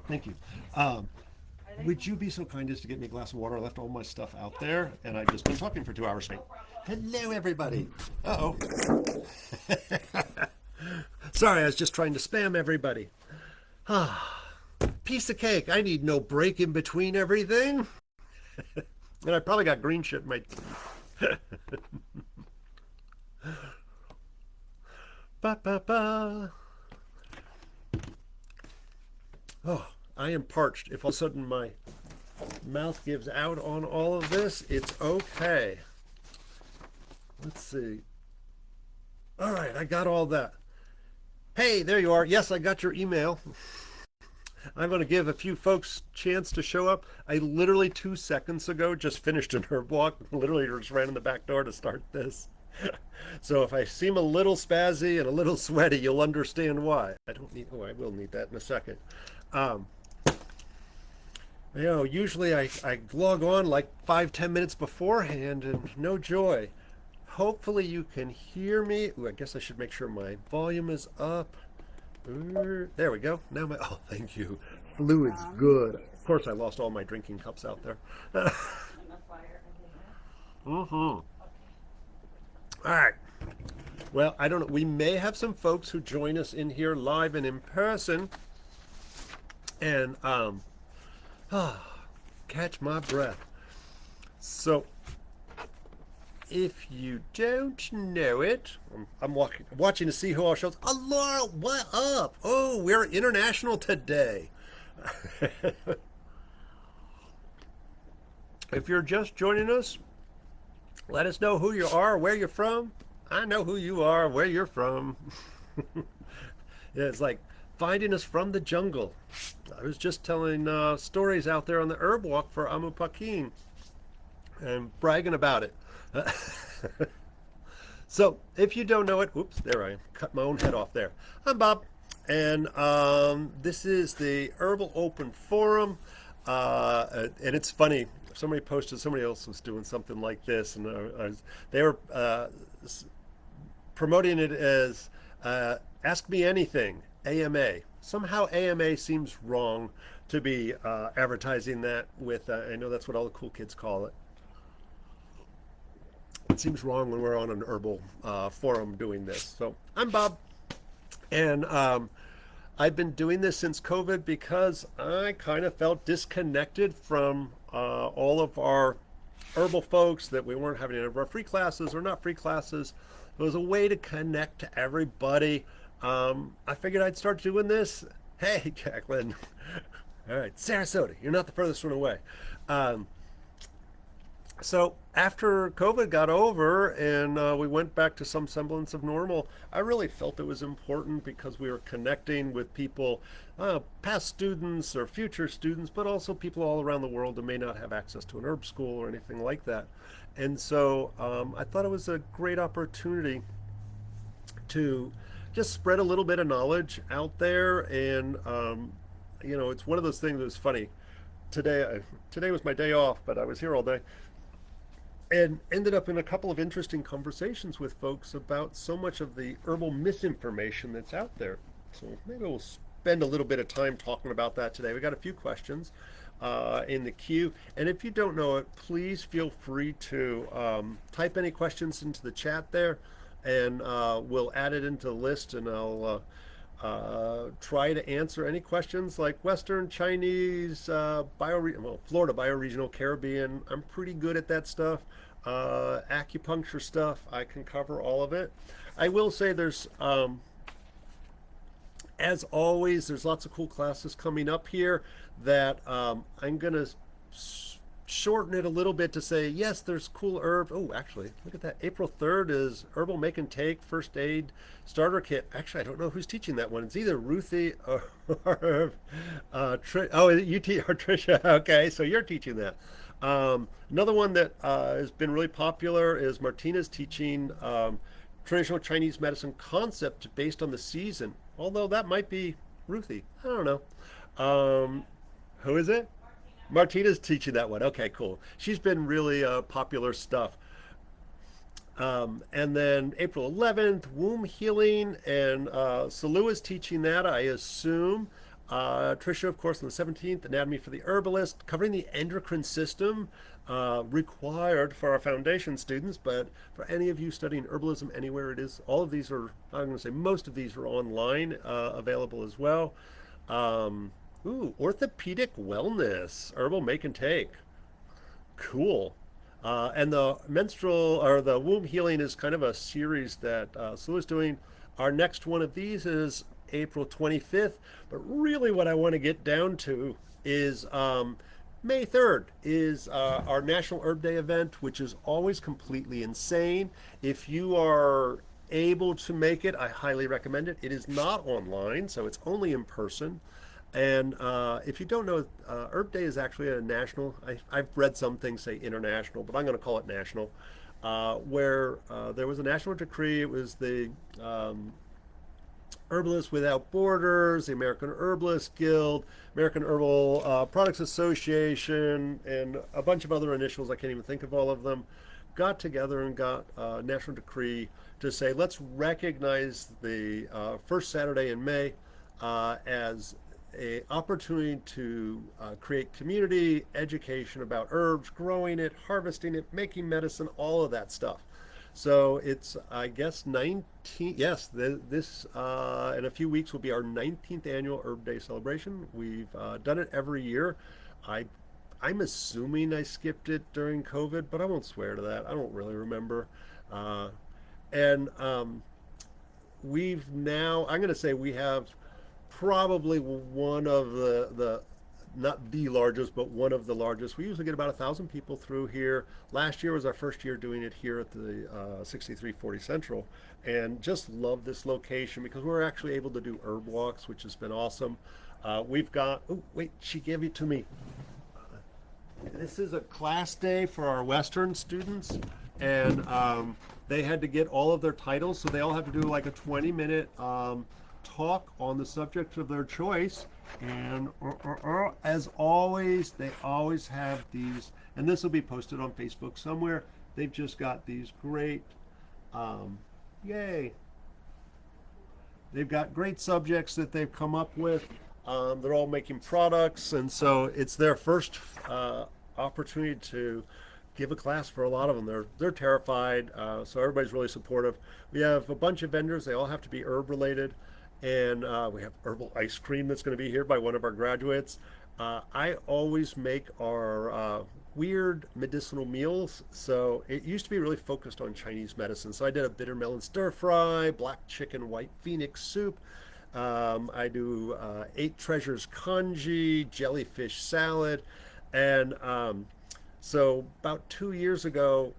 Thank you. Um, would you be so kind as to get me a glass of water? I left all my stuff out there, and I've just been talking for 2 hours straight. Hello, everybody. Uh-oh. Sorry, I was just trying to spam everybody. Ah, piece of cake. I need no break in between everything. And I probably got green shit in my... Ba, ba, ba. Oh, I am parched. If all of a sudden my mouth gives out on all of this, it's okay. Let's see. All right, I got all that. Hey, there you are. Yes, I got your email. I'm going to give a few folks a chance to show up. I literally 2 seconds ago just finished an herb walk. Literally just ran in the back door to start this. So if I seem a little spazzy and a little sweaty, you'll understand why. I don't need, oh, I will need that in a second. Um, usually I log on like 5, 10 minutes beforehand and no joy. Hopefully you can hear me. Ooh, I guess I should make sure my volume is up. There we go. Now my, oh, thank you. Fluid's good. Of course, I lost all my drinking cups out there. Mm-hmm. All right. Well, I don't know. We may have some folks who join us in here live and in person. And catch my breath. So, if you don't know it, I'm watching to see who all shows. Oh, Laura, what up? Oh, we're international today. If you're just joining us, let us know who you are, where you're from. I know who you are, where you're from. Yeah, it's like finding us from the jungle. I was just telling stories out there on the herb walk for Amupakin and bragging about it. So, if you don't know it, oops, there I am. Cut my own head off there. I'm Bob, and this is the Herbal Open Forum. And it's funny. Somebody posted, somebody else was doing something like this, and they were promoting it as Ask Me Anything, AMA. Somehow AMA seems wrong to be advertising that with, I know that's what all the cool kids call it. It seems wrong when we're on an herbal forum doing this. So I'm Bob, and I've been doing this since COVID because I kind of felt disconnected from all of our herbal folks, that we weren't having any of our free classes or not free classes. It was a way to connect to everybody. I figured I'd start doing this. Hey, Jacqueline. All right, Sarasota, you're not the furthest one away. So after COVID got over and we went back to some semblance of normal, I really felt it was important because we were connecting with people, past students or future students, but also people all around the world who may not have access to an herb school or anything like that. And so I thought it was a great opportunity to just spread a little bit of knowledge out there. And, it's one of those things that's funny. Today was my day off, but I was here all day and ended up in a couple of interesting conversations with folks about so much of the herbal misinformation that's out there. So maybe we'll spend a little bit of time talking about that today. We got a few questions in the queue, and if you don't know it, please feel free to type any questions into the chat there, and we'll add it into the list, and I'll try to answer any questions like Western, Chinese, Florida bioregional, Caribbean. I'm pretty good at that stuff. Acupuncture stuff, I can cover all of it. I will say there's, as always, there's lots of cool classes coming up here that I'm going to shorten it a little bit to say, yes, there's cool herbs. Oh, actually, look at that. April 3rd is Herbal Make and Take First Aid Starter Kit. Actually, I don't know who's teaching that one. It's either Ruthie or you or Trisha. Okay, so you're teaching that. Another one that has been really popular is Martina's teaching traditional Chinese medicine concept based on the season. Although that might be Ruthie. I don't know. Who is it? Martina's teaching that one. Okay, cool. She's been really popular stuff. And then April 11th, womb healing, and Salua is teaching that, I assume. Tricia, of course, on the 17th, Anatomy for the Herbalist, covering the endocrine system, required for our foundation students. But for any of you studying herbalism anywhere it is, all of these are, I'm going to say most of these are online, available as well. Um, Orthopedic wellness, herbal make and take. Cool. And the menstrual or the womb healing is kind of a series that Sue is doing. Our next one of these is April 25th. But really, what I want to get down to is May 3rd is our National Herb Day event, which is always completely insane. If you are able to make it, I highly recommend it. It is not online, so it's only in person. And if you don't know, Herb Day is actually a national. I've read some things say international, but I'm going to call it national. Where there was a national decree. It was the Herbalists Without Borders, the American Herbalist Guild, American Herbal Products Association, and a bunch of other initials. I can't even think of all of them. Got together and got a national decree to say let's recognize the first Saturday in May as a opportunity to create community education about herbs, growing it, harvesting it, making medicine, all of that stuff. So it's, I guess, 19. Yes, this in a few weeks will be our 19th annual Herb Day celebration. We've done it every year. I I'm assuming I skipped it during COVID, but I won't swear to that. I don't really remember. And we've now, I'm going to say we have probably one of the not the largest, but one of the largest. We usually get about 1,000 people through here. Last year was our first year doing it here at the 6340 Central, and just love this location because we're actually able to do herb walks, which has been awesome. We've got, oh wait, she gave it to me. This is a class day for our Western students, and they had to get all of their titles, so they all have to do like a 20-minute talk on the subject of their choice. And as always, they always have these, and this will be posted on Facebook somewhere. They've just got these great, yay! They've got great subjects that they've come up with. They're all making products, and so it's their first opportunity to give a class for a lot of them. They're terrified, so everybody's really supportive. We have a bunch of vendors. They all have to be herb related. And we have herbal ice cream that's going to be here by one of our graduates. I always make our weird medicinal meals. So it used to be really focused on Chinese medicine. So I did a bitter melon stir fry, black chicken white phoenix soup. I do 8 treasures congee, jellyfish salad. And so about 2 years ago,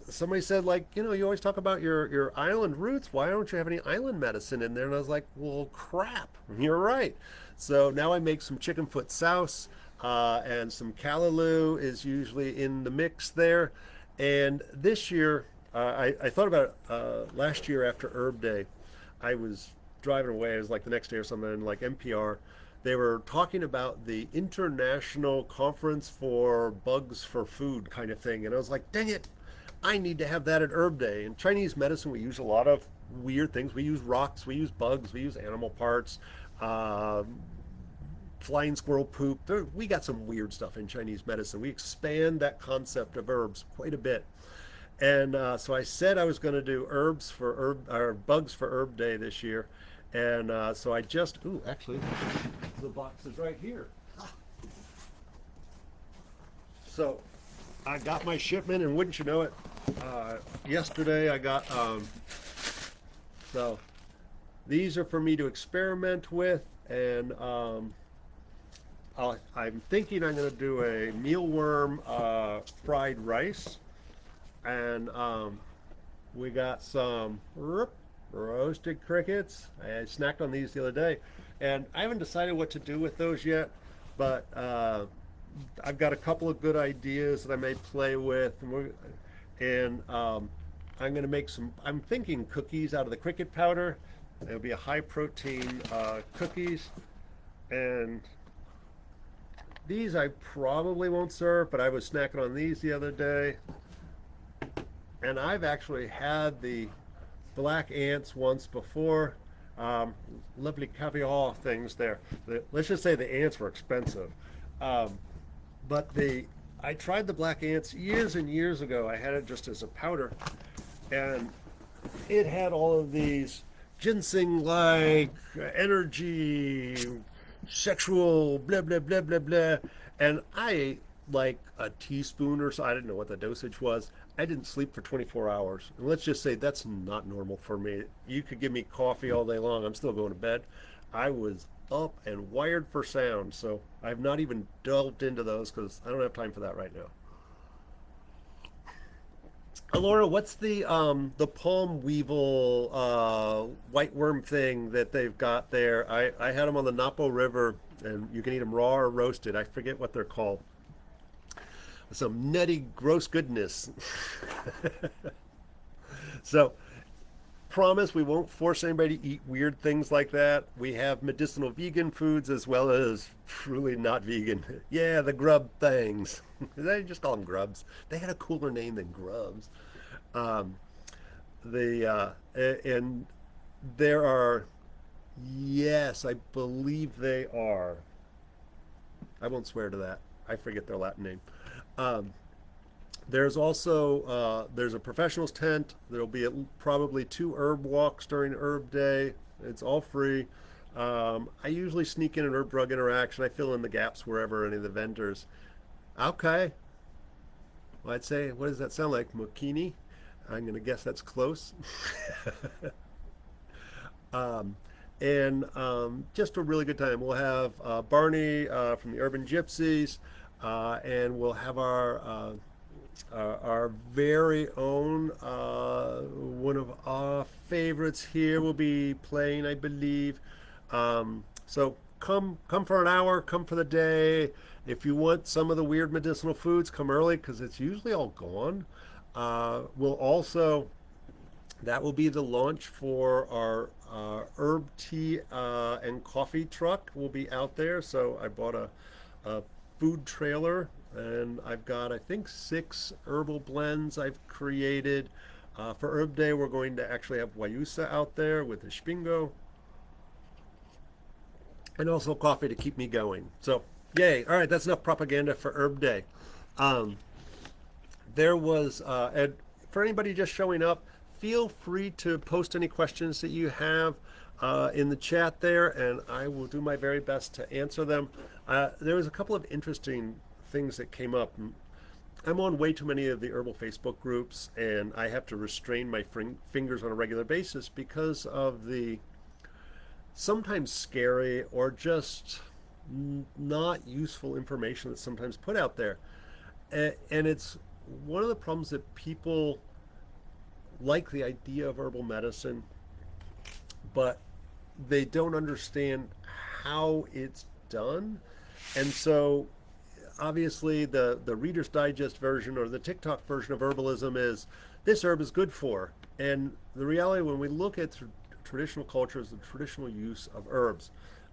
somebody said, like, you know, you always talk about your island roots. Why don't you have any island medicine in there? And I was like, well, crap, you're right. So now I make some chicken foot souse, and some callaloo is usually in the mix there. And this year, I thought about it, last year after Herb Day. I was driving away. It was like the next day or something, and like NPR. They were talking about the International Conference for Bugs for Food kind of thing. And I was like, dang it, I need to have that at Herb Day. In Chinese medicine, we use a lot of weird things. We use rocks, we use bugs, we use animal parts, flying squirrel poop. We got some weird stuff in Chinese medicine. We expand that concept of herbs quite a bit. And so I said I was going to do herbs for herb or bugs for Herb Day this year. And so I just, ooh, actually, the box is right here. So I got my shipment, and wouldn't you know it, yesterday I got, so these are for me to experiment with, and I'm thinking I'm going to do a mealworm fried rice, and we got some roasted crickets. I snacked on these the other day, and I haven't decided what to do with those yet, but I've got a couple of good ideas that I may play with, and I'm going to make some, I'm thinking cookies out of the cricket powder. It'll be a high protein cookies, and these I probably won't serve, but I was snacking on these the other day, and I've actually had the black ants once before. Um, Lovely caviar things there. Let's just say the ants were expensive. Um, but I tried the black ants years and years ago. I had it just as a powder, and it had all of these ginseng like energy, sexual, blah, blah, blah, blah, blah. And I ate like a teaspoon or so. I didn't know what the dosage was. I didn't sleep for 24 hours. And let's just say that's not normal for me. You could give me coffee all day long. I'm still going to bed. I was up and wired for sound. So I've not even delved into those because I don't have time for that right now. Laura, what's the palm weevil white worm thing that they've got there? I had them on the Napo River, and you can eat them raw or roasted. I forget what they're called. Some nutty, gross goodness. So, promise we won't force anybody to eat weird things like that. We have medicinal vegan foods as well as truly not vegan. Yeah, the grub things. They just call them grubs. They had a cooler name than grubs. Um, and there are, yes, I believe they are. I won't swear to that. I forget their Latin name. Um, there's also there's a professionals tent. There'll be probably 2 herb walks during Herb Day. It's all free. I usually sneak in an herb drug interaction. I fill in the gaps wherever any of the vendors. Okay, well, I'd say, what does that sound like? Mokini? I'm gonna guess that's close. um, and just a really good time. We'll have Barney from the Urban Gypsies, and we'll have our very own one of our favorites here will be playing, I believe. So come for an hour, come for the day. If you want some of the weird medicinal foods, come early because it's usually all gone. We'll also That will be the launch for our herb tea and coffee truck. Will be out there. So I bought a food trailer, and I've got, I think, 6 herbal blends I've created. For Herb Day, we're going to actually have Wayusa out there with the Spingo, and also coffee to keep me going. So, yay. All right, that's enough propaganda for Herb Day. Um, there was, and for anybody just showing up, feel free to post any questions that you have in the chat there, and I will do my very best to answer them. There was a couple of interesting things that came up. I'm on way too many of the herbal Facebook groups, and I have to restrain my fingers on a regular basis because of the sometimes scary or just not useful information that's sometimes put out there. And it's one of the problems that people like the idea of herbal medicine, but they don't understand how it's done. And so obviously the Reader's Digest version or the TikTok version of herbalism is this herb is good for. And the reality, when we look at traditional cultures, the traditional use of herbs,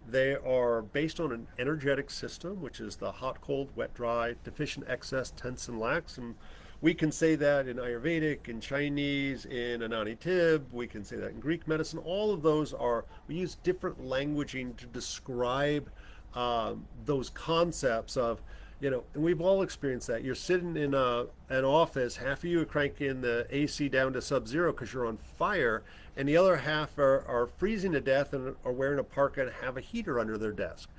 they are based on an energetic system, which is the hot, cold, wet, dry, deficient, excess, tense, and lax. And we can say that in Ayurvedic, in Chinese, in Anani Tib. We can say that in Greek medicine. All of those are, we use different languaging to describe those concepts of, and we've all experienced that. You're sitting in an office, half of you are cranking the AC down to sub-zero because you're on fire, and the other half are freezing to death and are wearing a parka and have a heater under their desk.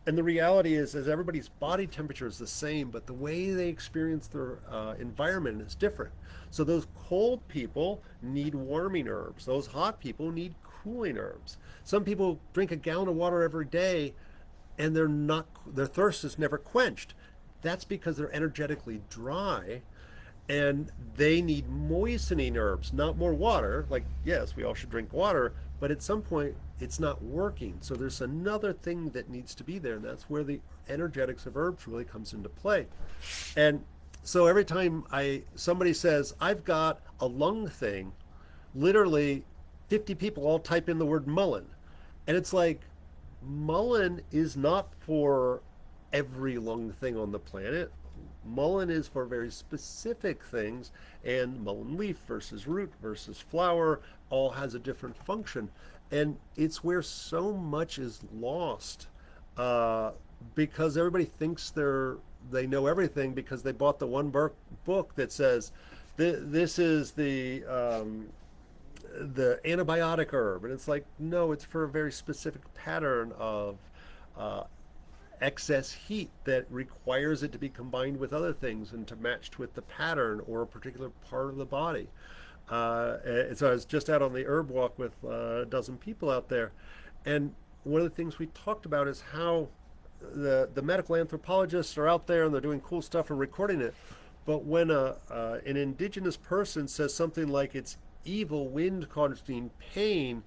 And the reality is everybody's body temperature is the same, but the way they experience their environment is different. So those cold people need warming herbs. Those hot people need cooling herbs. Some people drink a gallon of water every day, and their thirst is never quenched. That's because they're energetically dry, and they need moistening herbs, not more water. Like, yes, we all should drink water, but at some point it's not working. So there's another thing that needs to be there, and that's where the energetics of herbs really comes into play. And so every time somebody says, I've got a lung thing, literally 50 people all type in the word mullein. And it's like, mullein is not for every lung thing on the planet. Mullein is for very specific things, and mullein leaf versus root versus flower all has a different function. And it's where so much is lost, uh, because everybody thinks they know everything because they bought the one book that says this is the antibiotic herb, and it's like, no, it's for a very specific pattern of uh, excess heat that requires it to be combined with other things and to match with the pattern or a particular part of the body. And so I was just out on the herb walk with a dozen people out there, and one of the things we talked about is how the medical anthropologists are out there and they're doing cool stuff and recording it. But when an indigenous person says something like it's evil wind causing pain,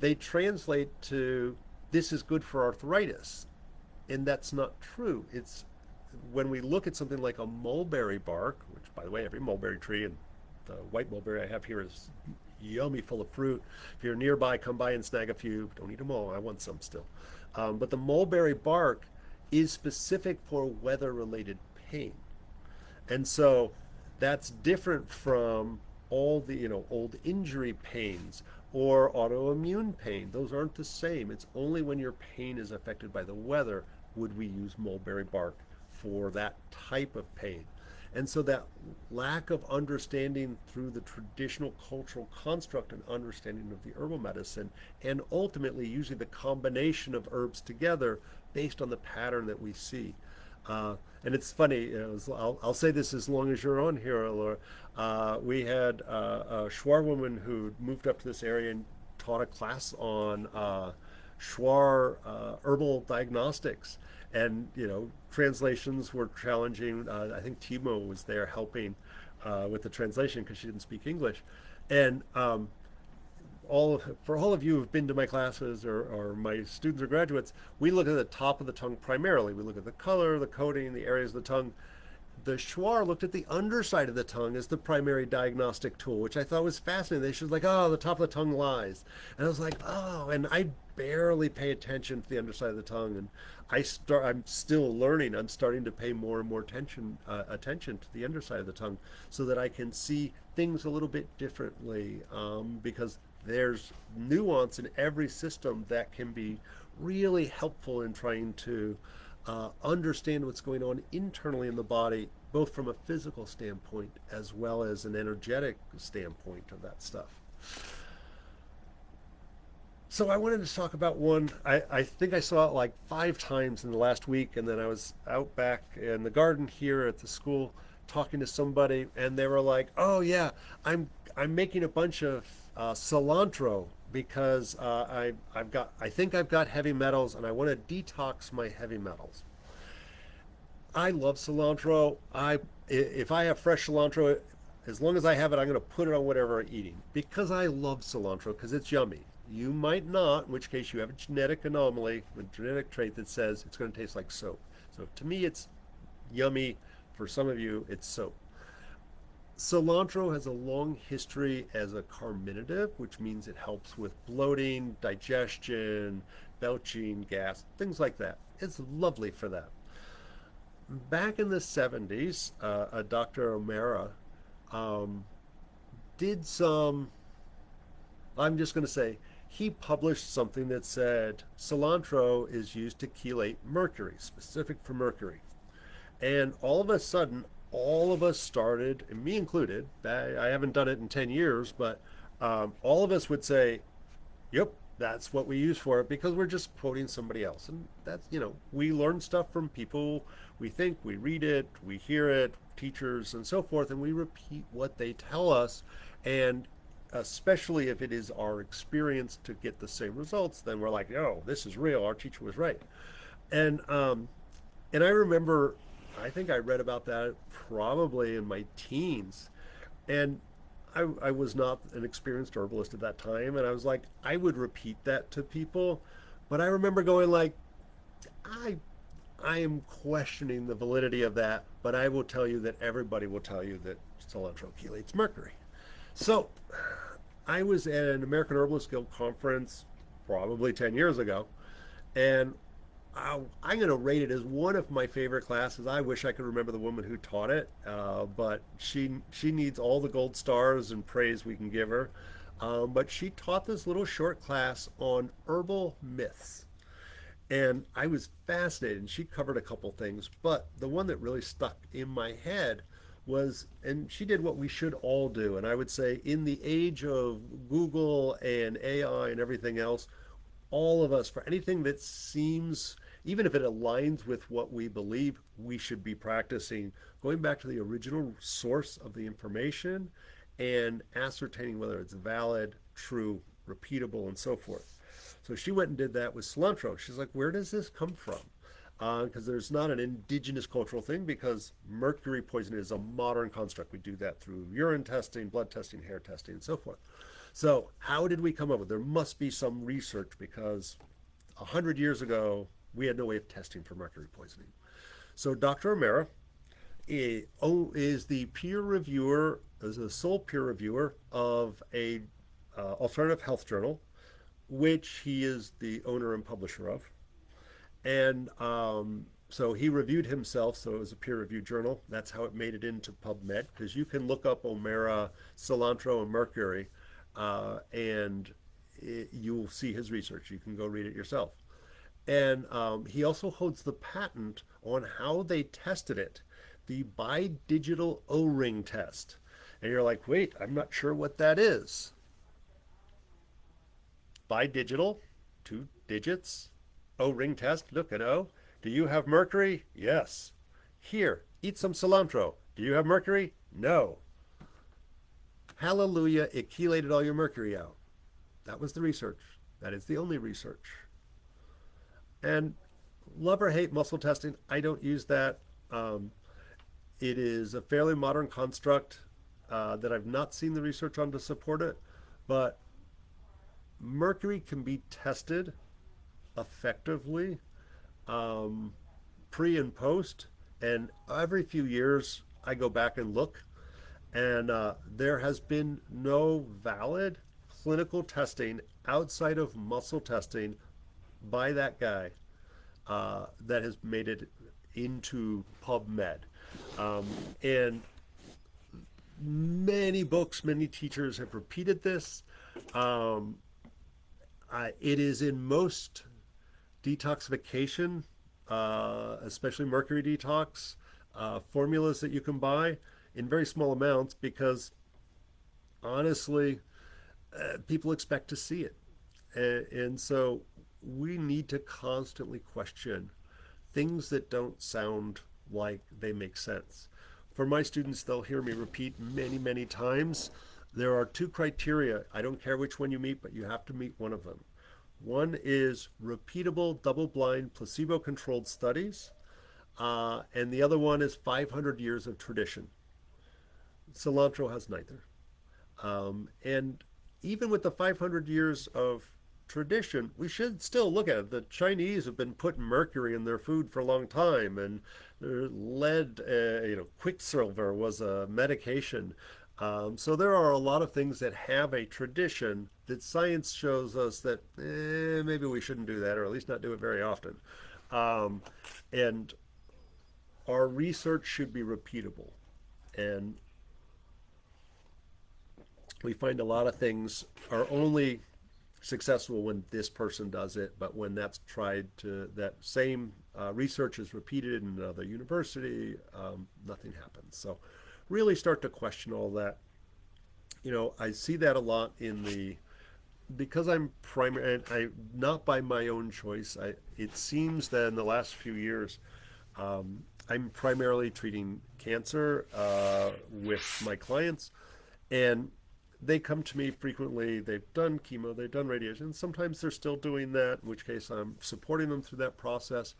they translate to this is good for arthritis, and that's not true. It's when we look at something like a mulberry bark, which, by the way, every mulberry tree, and the white mulberry I have here is yummy, full of fruit. If you're nearby, come by and snag a few. Don't eat them all. I want some still. But the mulberry bark is specific for weather-related pain, and so that's different from all the old injury pains or autoimmune pain. Those aren't the same. It's only when your pain is affected by the weather would we use mulberry bark for that type of pain. And so that lack of understanding through the traditional cultural construct and understanding of the herbal medicine, and ultimately usually the combination of herbs together based on the pattern that we see. And it's funny, I'll say this as long as you're on here, Laura. We had a Shuar woman who moved up to this area and taught a class on Shuar herbal diagnostics. And, translations were challenging. I think Timo was there helping with the translation because she didn't speak English. And for all of you who've been to my classes or my students or graduates, we look at the top of the tongue primarily. We look at the color, the coating, the areas of the tongue. The Shuar looked at the underside of the tongue as the primary diagnostic tool, which I thought was fascinating. They should like, oh, the top of the tongue lies. And I was like, oh, and I barely pay attention to the underside of the tongue. And I'm still learning. I'm starting to pay more and more attention to the underside of the tongue so that I can see things a little bit differently, because there's nuance in every system that can be really helpful in trying to understand what's going on internally in the body, both from a physical standpoint as well as an energetic standpoint of that stuff. So I wanted to talk about one. I think I saw it like 5 times in the last week, and then I was out back in the garden here at the school talking to somebody, and they were like, "Oh yeah, I'm making a bunch of cilantro because I think I've got heavy metals, and I want to detox my heavy metals." I love cilantro. If I have fresh cilantro, as long as I have it, I'm going to put it on whatever I'm eating because I love cilantro because it's yummy. You might not, in which case you have a genetic anomaly, a genetic trait that says it's going to taste like soap. So to me, it's yummy. For some of you, it's soap. Cilantro has a long history as a carminative, which means it helps with bloating, digestion, belching, gas, things like that. It's lovely for that. Back in the 70s, a Dr. O'Mara did some, I'm just going to say, he published something that said cilantro is used to chelate mercury, specific for mercury. And all of a sudden, all of us started, and me included, I haven't done it in 10 years, but all of us would say, yep, that's what we use for it, because we're just quoting somebody else. And that's, we learn stuff from people. We think, we read it, we hear it, teachers and so forth, and we repeat what they tell us. And especially if it is our experience to get the same results, then we're like, oh, this is real. Our teacher was right. And I remember, I think I read about that probably in my teens, and I was not an experienced herbalist at that time, and I was like, I would repeat that to people, but I remember going like, I am questioning the validity of that, but I will tell you that everybody will tell you that cilantro chelates mercury. So I was at an American Herbalist Guild conference probably 10 years ago, and I'm going to rate it as one of my favorite classes. I wish I could remember the woman who taught it, but she needs all the gold stars and praise we can give her. But she taught this little short class on herbal myths. And I was fascinated, and she covered a couple things. But the one that really stuck in my head was, and she did what we should all do. And I would say, in the age of Google and AI and everything else, all of us, for anything that seems, even if it aligns with what we believe, we should be practicing going back to the original source of the information and ascertaining whether it's valid, true, repeatable, and so forth. So she went and did that with cilantro. She's like, where does this come from? Because there's not an indigenous cultural thing, because mercury poisoning is a modern construct. We do that through urine testing, blood testing, hair testing, and so forth. So how did we come up with? There must be some research, because 100 years ago we had no way of testing for mercury poisoning. So Dr. O'Mara is the peer reviewer, is the sole peer reviewer of a alternative health journal, which he is the owner and publisher of. And so he reviewed himself, so it was a peer-reviewed journal. That's how it made it into PubMed, because you can look up O'Mara, cilantro, and mercury, and you'll see his research. You can go read it yourself. And he also holds the patent on how they tested it, the bidigital O-ring test. And you're like, wait, I'm not sure what that is. Bidigital, 2 digits, O-ring test, look at O. Do you have mercury? Yes. Here, eat some cilantro. Do you have mercury? No. Hallelujah, it chelated all your mercury out. That was the research. That is the only research. And love or hate muscle testing, I don't use that. It is a fairly modern construct that I've not seen the research on to support it, but mercury can be tested effectively, pre and post, and every few years I go back and look, and there has been no valid clinical testing outside of muscle testing by that guy that has made it into PubMed. And many books, many teachers have repeated this. It is in most detoxification, especially mercury detox, formulas that you can buy in very small amounts, because honestly, people expect to see it. And so we need to constantly question things that don't sound like they make sense. For my students, they'll hear me repeat many, many times, there are 2 criteria. I don't care which one you meet, but you have to meet one of them. One is repeatable, double-blind, placebo-controlled studies, and the other one is 500 years of tradition. Cilantro has neither. And even with the 500 years of tradition, we should still look at it. The Chinese have been putting mercury in their food for a long time, and lead, quicksilver was a medication. So there are a lot of things that have a tradition that science shows us that maybe we shouldn't do that, or at least not do it very often. And our research should be repeatable. And we find a lot of things are only successful when this person does it, but when that's tried to, that same research is repeated in another university, nothing happens. So really start to question all that. I see that a lot in the, because I'm primary, and I, not by my own choice, it seems that in the last few years, I'm primarily treating cancer with my clients, and they come to me frequently. They've done chemo, they've done radiation. Sometimes they're still doing that, in which case I'm supporting them through that process.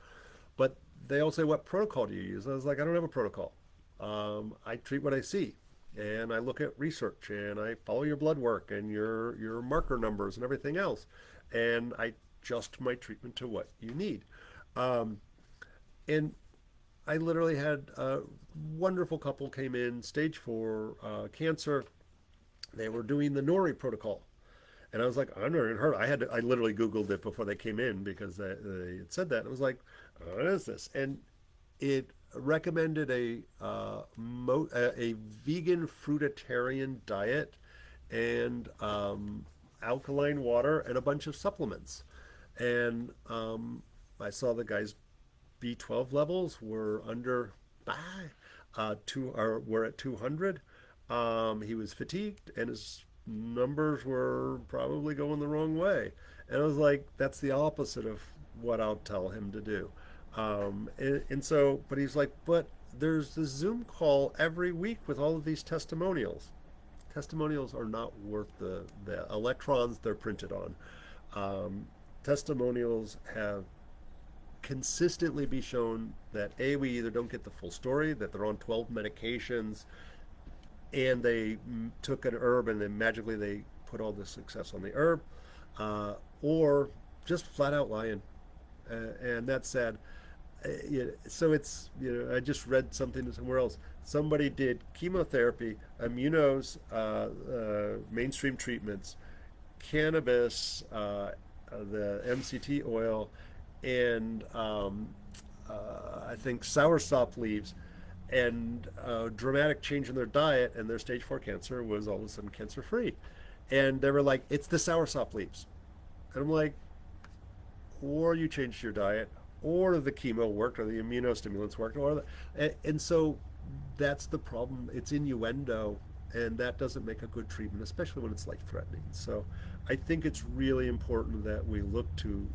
But they all say, what protocol do you use? I was like, I don't have a protocol. I treat what I see, and I look at research, and I follow your blood work and your marker numbers and everything else, and I adjust my treatment to what you need. And I literally had a wonderful couple came in, stage 4 cancer. They were doing the Nori protocol, and I was like, I've never even heard. I literally Googled it before they came in, because they had said that. And I was like, what is this? And it recommended a vegan fruitarian diet, and alkaline water and a bunch of supplements. And I saw the guy's B12 levels were under two or were at 200. He was fatigued and his numbers were probably going the wrong way. And I was like, that's the opposite of what I'll tell him to do. And so, but he's like, but there's this Zoom call every week with all of these testimonials. Testimonials are not worth the electrons they're printed on. Testimonials have consistently be shown that A, we either don't get the full story, that they're on 12 medications, and they took an herb and then magically they put all the success on the herb, or just flat out lying. And that's sad. So it's, I just read something somewhere else. Somebody did chemotherapy, immunos, mainstream treatments, cannabis, the MCT oil, and I think soursop leaves, and dramatic change in their diet, and their stage 4 cancer was all of a sudden cancer free. And they were like, it's the soursop leaves. And I'm like, or you changed your diet, or the chemo worked, or the immunostimulants worked, and so that's the problem. It's innuendo, and that doesn't make a good treatment, especially when it's life threatening. So I think it's really important that we look to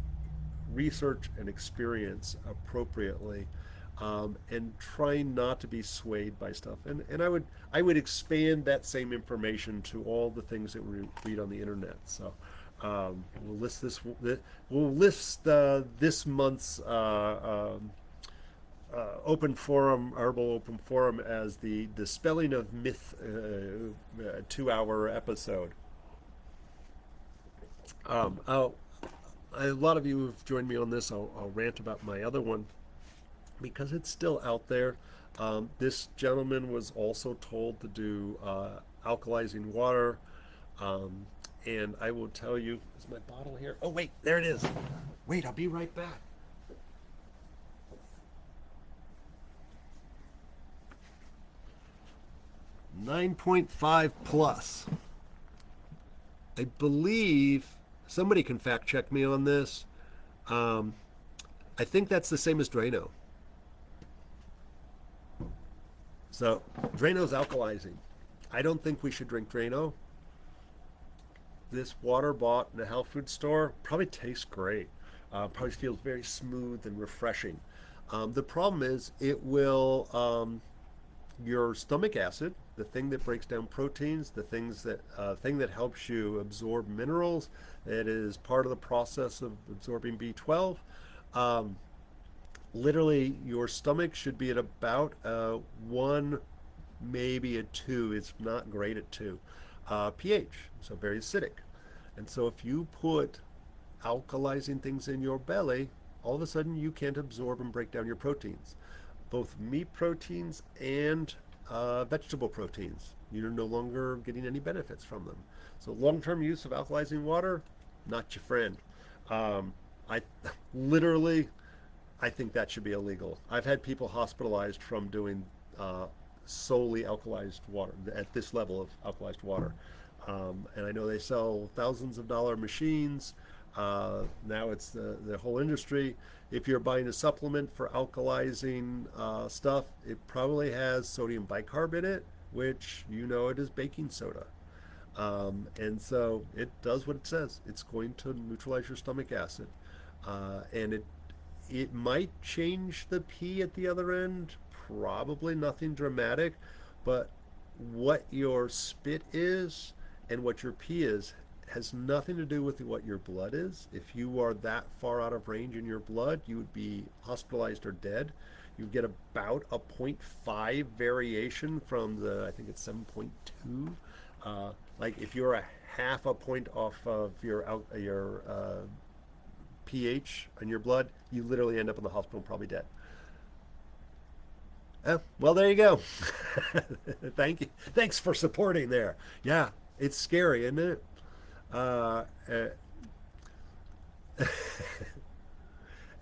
research and experience appropriately, and try not to be swayed by stuff. And I would expand that same information to all the things that we read on the internet. So we'll list this month's open forum, herbal open forum, as the dispelling of myth 2-hour episode. A lot of you have joined me on this. I'll rant about my other one because it's still out there. This gentleman was also told to do alkalizing water. And I will tell you, is my bottle here? Oh, wait, there it is. Wait, I'll be right back. .5 plus. I believe somebody can fact check me on this. I think that's the same as Drano. So Drano's alkalizing. I don't think we should drink Drano. This water bought in a health food store probably tastes great. Probably feels very smooth and refreshing. The problem is it will your stomach acid, the thing that breaks down proteins, the thing that helps you absorb minerals, that is part of the process of absorbing B12. Literally, your stomach should be at about 1, maybe a 2. It's not great at 2 pH, so very acidic. And so if you put alkalizing things in your belly, all of a sudden you can't absorb and break down your proteins, both meat proteins and vegetable proteins. You're no longer getting any benefits from them. So long-term use of alkalizing water, not your friend. I literally, I think that should be illegal. I've had people hospitalized from doing solely alkalized water, at this level of alkalized water. And I know they sell thousands of dollar machines. Now it's the whole industry. If you're buying a supplement for alkalizing stuff, it probably has sodium bicarb in it, which it is baking soda. And so it does what it says. It's going to neutralize your stomach acid. And it might change the pee at the other end, probably nothing dramatic, but what your spit is and what your pee is has nothing to do with what your blood is. If you are that far out of range in your blood, you would be hospitalized or dead. You get about a 0.5 variation from I think it's 7.2. Like if you're a half a point off of your pH in your blood, you literally end up in the hospital and probably dead. Well, there you go. Thank you. Thanks for supporting there. Yeah, it's scary, isn't it?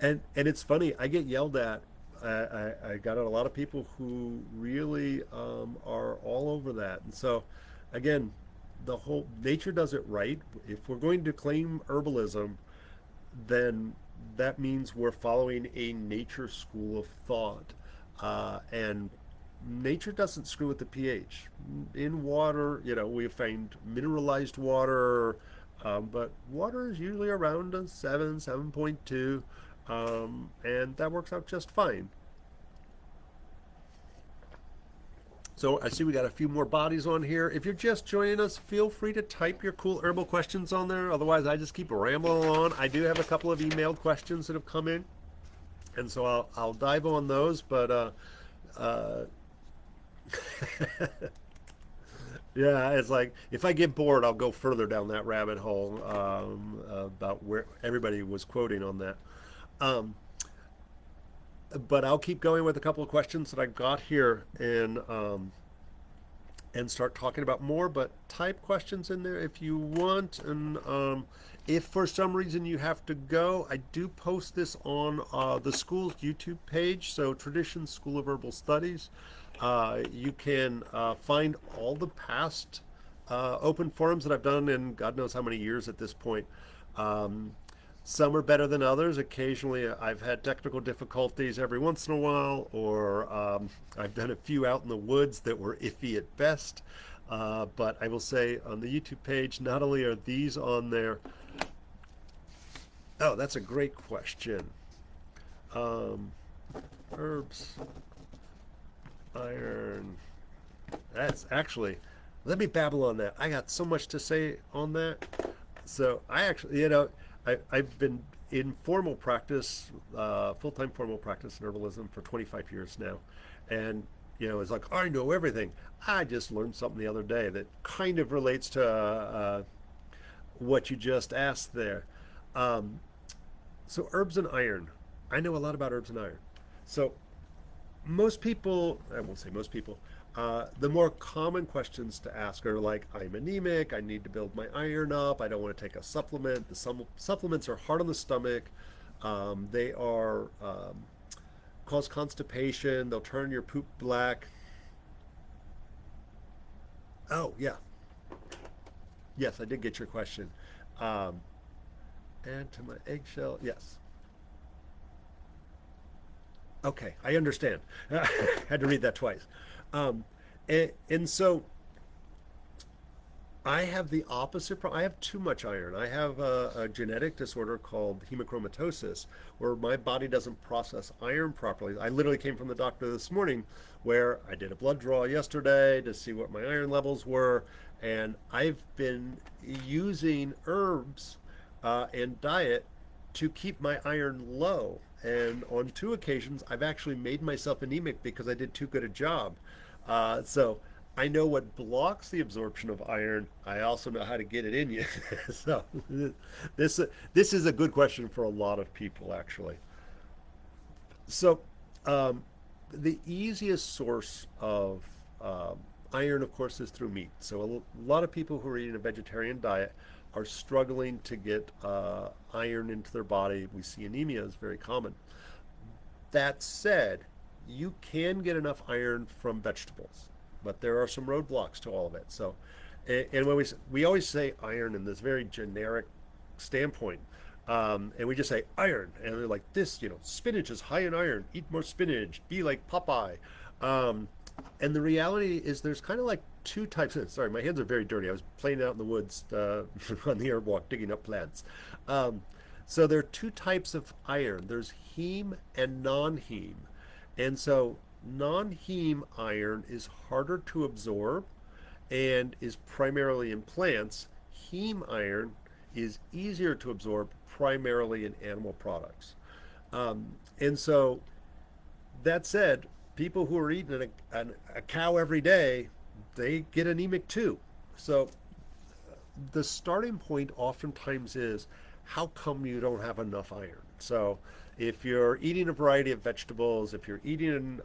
And it's funny. I get yelled at. I got a lot of people who really are all over that. And so, again, the whole nature does it right. If we're going to claim herbalism, then that means we're following a nature school of thought. And nature doesn't screw with the pH. In water, we find mineralized water, but water is usually around a 7, 7.2, and that works out just fine. So I see we got a few more bodies on here. If you're just joining us, feel free to type your cool herbal questions on there. Otherwise, I just keep rambling on. I do have a couple of emailed questions that have come in, and so I'll dive on those. But uh, yeah, it's like if I get bored, I'll go further down that rabbit hole about where everybody was quoting on that. Um, but I'll keep going with a couple of questions that I got here, and start talking about more. But type questions in there if you want. And if for some reason you have to go, I do post this on the school's YouTube page. So Tradition School of Herbal Studies. You can find all the past open forums that I've done in God knows how many years at this point. Um, some are better than others. Occasionally, I've had technical difficulties every once in a while, or I've done a few out in the woods that were iffy at best. But I will say on the YouTube page, not only are these on there. Oh, that's a great question. Um, Herbs, iron. That's actually, let me babble on that. I got so much to say on that. So I actually, I've been in formal practice, full-time formal practice in herbalism for 25 years now. And, it's like, I know everything. I just learned something the other day that kind of relates to what you just asked there. Um, so herbs and iron. I know a lot about herbs and iron. So most people, I won't say most people, the more common questions to ask are like, I'm anemic, I need to build my iron up, I don't want to take a supplement. The supplements are hard on the stomach, they are cause constipation, they'll turn your poop black. Oh, yeah. Yes, I did get your question. Um, add to my eggshell. Yes. Okay, I understand. Had to read that twice. Um, and so I have the opposite. I have too much iron. I have a genetic disorder called hemochromatosis, where my body doesn't process iron properly. I literally came from the doctor this morning, where I did a blood draw yesterday to see what my iron levels were, and I've been using herbs and diet to keep my iron low. And on two occasions, I've actually made myself anemic because I did too good a job. So I know what blocks the absorption of iron. I also know how to get it in you. So this this is a good question for a lot of people, actually. So um, the easiest source of iron, of course, is through meat. So a lot of people who are eating a vegetarian diet are struggling to get iron into their body. We see anemia is very common. That said, you can get enough iron from vegetables, but there are some roadblocks to all of it. So, and when we always say iron in this very generic standpoint, and we just say iron, and they're like this, spinach is high in iron. Eat more spinach. Be like Popeye. Um, and the reality is, there's kind of like two types of. Sorry, my hands are very dirty. I was playing out in the woods on the herb walk, digging up plants. Um, so there are two types of iron. There's heme and non-heme. And so non-heme iron is harder to absorb and is primarily in plants. Heme iron is easier to absorb, primarily in animal products. And so that said, people who are eating a cow every day, they get anemic too. So the starting point oftentimes is, how come you don't have enough iron? So if you're eating a variety of vegetables, if you're eating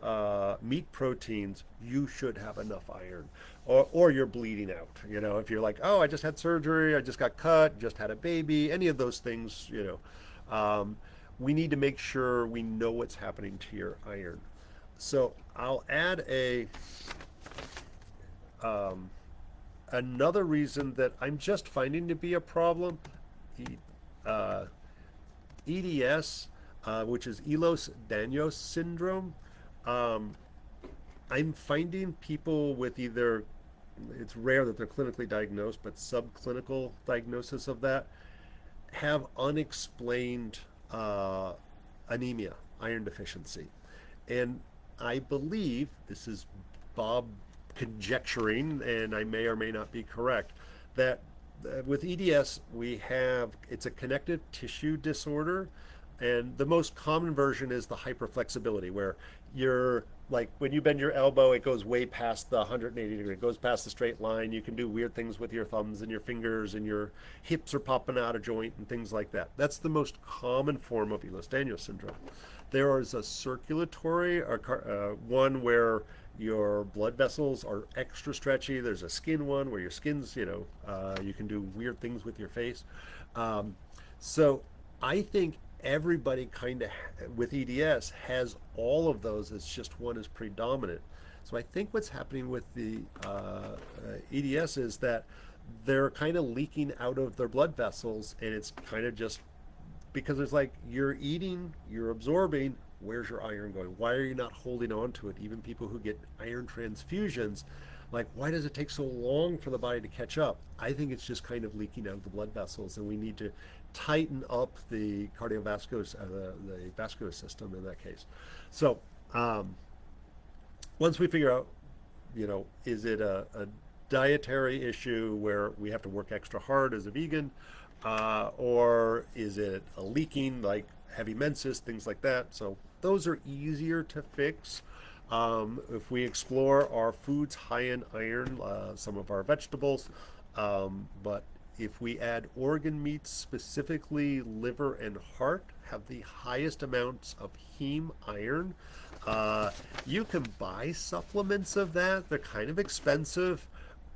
meat proteins, you should have enough iron, or you're bleeding out. If you're like, oh, I just had surgery, I just got cut, just had a baby, any of those things, we need to make sure we know what's happening to your iron. So I'll add a another reason that I'm just finding to be a problem, E- uh, EDS, which is Ehlers-Danlos syndrome. Um, I'm finding people with either, it's rare that they're clinically diagnosed, but subclinical diagnosis of that have unexplained uh, anemia, iron deficiency. And I believe, this is Bob conjecturing, and I may or may not be correct, that with EDS, it's a connective tissue disorder. And the most common version is the hyperflexibility, where you're like when you bend your elbow, it goes way past the 180 degree. It goes past the straight line. You can do weird things with your thumbs and your fingers, and your hips are popping out of joint and things like that. That's the most common form of Ehlers-Danlos syndrome. There is a circulatory one where your blood vessels are extra stretchy. There's a skin one where your skin's, you can do weird things with your face. Um, so I think everybody kind of with EDS has all of those. It's just one is predominant. So I think what's happening with the EDS is that they're kind of leaking out of their blood vessels, and it's kind of just because it's like you're eating, you're absorbing. Where's your iron going? Why are you not holding on to it? Even people who get iron transfusions, like, why does it take so long for the body to catch up? I think it's just kind of leaking out of the blood vessels, and we need to tighten up the cardiovascular, the vascular system in that case. So once we figure out, is it a dietary issue where we have to work extra hard as a vegan, or is it a leaking like heavy menses, things like that? So those are easier to fix. If we explore our foods high in iron, some of our vegetables, but if we add organ meats, specifically liver and heart, have the highest amounts of heme iron. You can buy supplements of that. They're kind of expensive,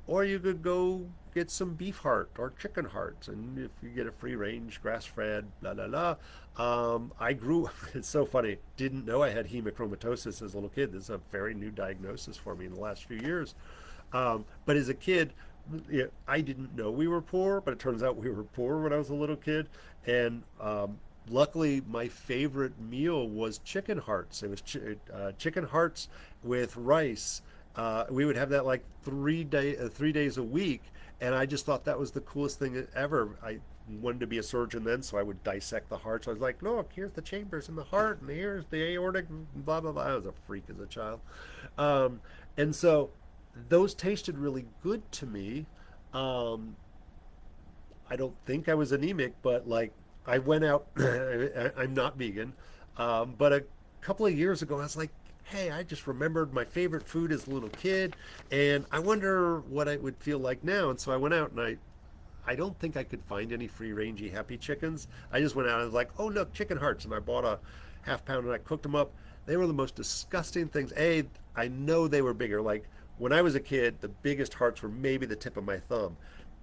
or you could go get some beef heart or chicken hearts, and if you get a free range, grass fed, la la la. I grew, it's so funny, didn't know I had hemochromatosis as a little kid. This is a very new diagnosis for me in the last few years. But as a kid, yeah, I didn't know we were poor, but it turns out we were poor when I was a little kid. And luckily, my favorite meal was chicken hearts. It was chicken hearts with rice. We would have that like 3 days a week, and I just thought that was the coolest thing ever. I wanted to be a surgeon then, so I would dissect the heart. So I was like, look, here's the chambers in the heart, and here's the aortic, blah blah blah. I was a freak as a child, and so those tasted really good to me. Um, I don't think I was anemic, but like I went out. I'm not vegan, but a couple of years ago, I was like, hey, I just remembered my favorite food as a little kid, and I wonder what it would feel like now. And so I went out and I don't think I could find any free rangy happy chickens. I just went out and was like, oh look, chicken hearts, and I bought a half pound and I cooked them up. They were the most disgusting things. I know they were bigger. Like when I was a kid, the biggest hearts were maybe the tip of my thumb.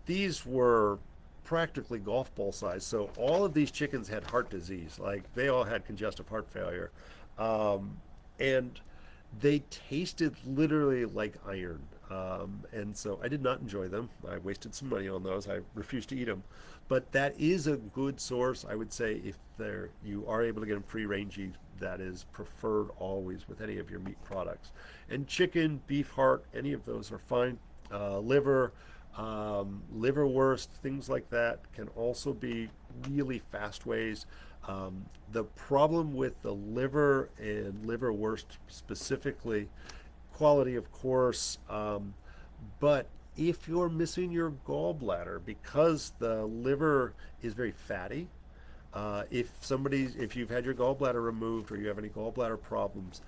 These were practically golf ball size. So all of these chickens had heart disease. Like they all had congestive heart failure. Um, and they tasted literally like iron. And so I did not enjoy them. I wasted some money on those. I refused to eat them. But that is a good source. I would say if you are able to get them free range, that is preferred always with any of your meat products. And chicken, beef heart, any of those are fine. Liver, liverwurst, things like that can also be really fast ways. The problem with the liver and liverwurst specifically, quality of course, but if you're missing your gallbladder, because the liver is very fatty, if you've had your gallbladder removed or you have any gallbladder problems,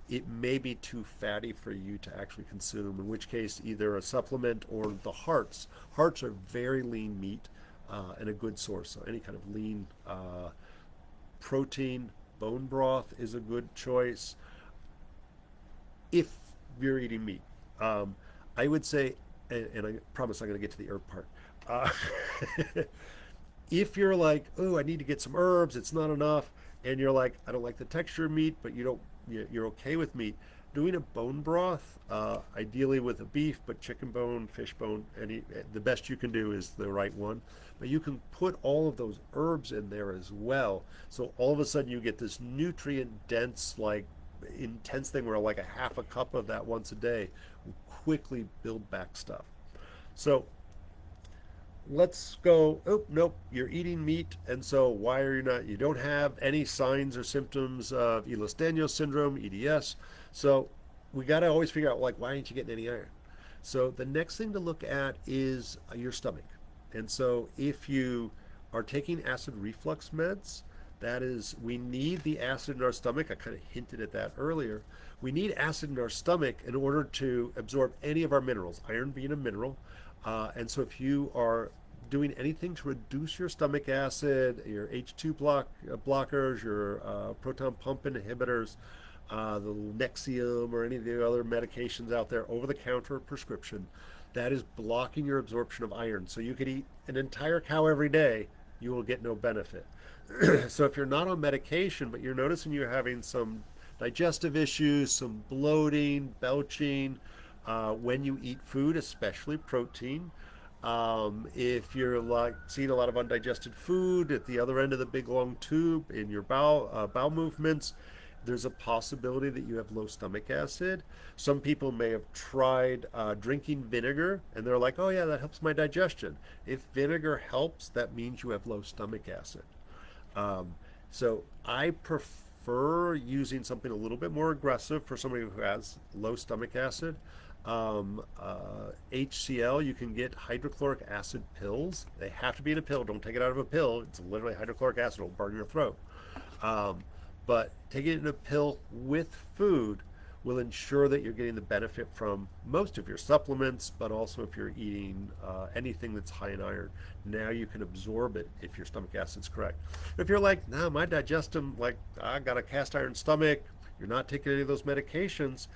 it may be too fatty for you to actually consume, in which case either a supplement or the hearts. Hearts are very lean meat and a good source. So any kind of lean protein, bone broth is a good choice if you're eating meat. I would say, and I promise I'm going to get to the herb part. Uh, if you're like, oh, I need to get some herbs, it's not enough, and you're like, I don't like the texture of meat, but you're okay with meat. doing a bone broth, ideally with a beef, but chicken bone, fish bone, the best you can do is the right one. But you can put all of those herbs in there as well. So all of a sudden you get this nutrient dense, like intense thing where like a half a cup of that once a day will quickly build back stuff. So let's go. Oh, nope, you're eating meat, and so why are you not? You don't have any signs or symptoms of Ehlers-Danlos syndrome, EDS. So we got to always figure out, like, why aren't you getting any iron? So the next thing to look at is your stomach. And so if you are taking acid reflux meds, that is, we need the acid in our stomach. I kind of hinted at that earlier. We need acid in our stomach in order to absorb any of our minerals, iron being a mineral. And so if you are doing anything to reduce your stomach acid, your blockers, your proton pump inhibitors, the Nexium or any of the other medications out there, over the counter prescription, that is blocking your absorption of iron. So you could eat an entire cow every day, you will get no benefit. So if you're not on medication, but you're noticing you're having some digestive issues, some bloating, belching, when you eat food, especially protein, if you're like seeing a lot of undigested food at the other end of the big long tube in your bowel movements, there's a possibility that you have low stomach acid. Some people may have tried drinking vinegar and they're like, oh yeah, that helps my digestion. If vinegar helps, that means you have low stomach acid. Um, so I prefer using something a little bit more aggressive for somebody who has low stomach acid. HCl, you can get hydrochloric acid pills. They have to be in a pill. Don't take it out of a pill. It's literally hydrochloric acid. It'll burn your throat. Um, but taking it in a pill with food will ensure that you're getting the benefit from most of your supplements, but also if you're eating anything that's high in iron. Now you can absorb it if your stomach acid's correct. If you're like, no, my digestion, like, I got a cast iron stomach, you're not taking any of those medications,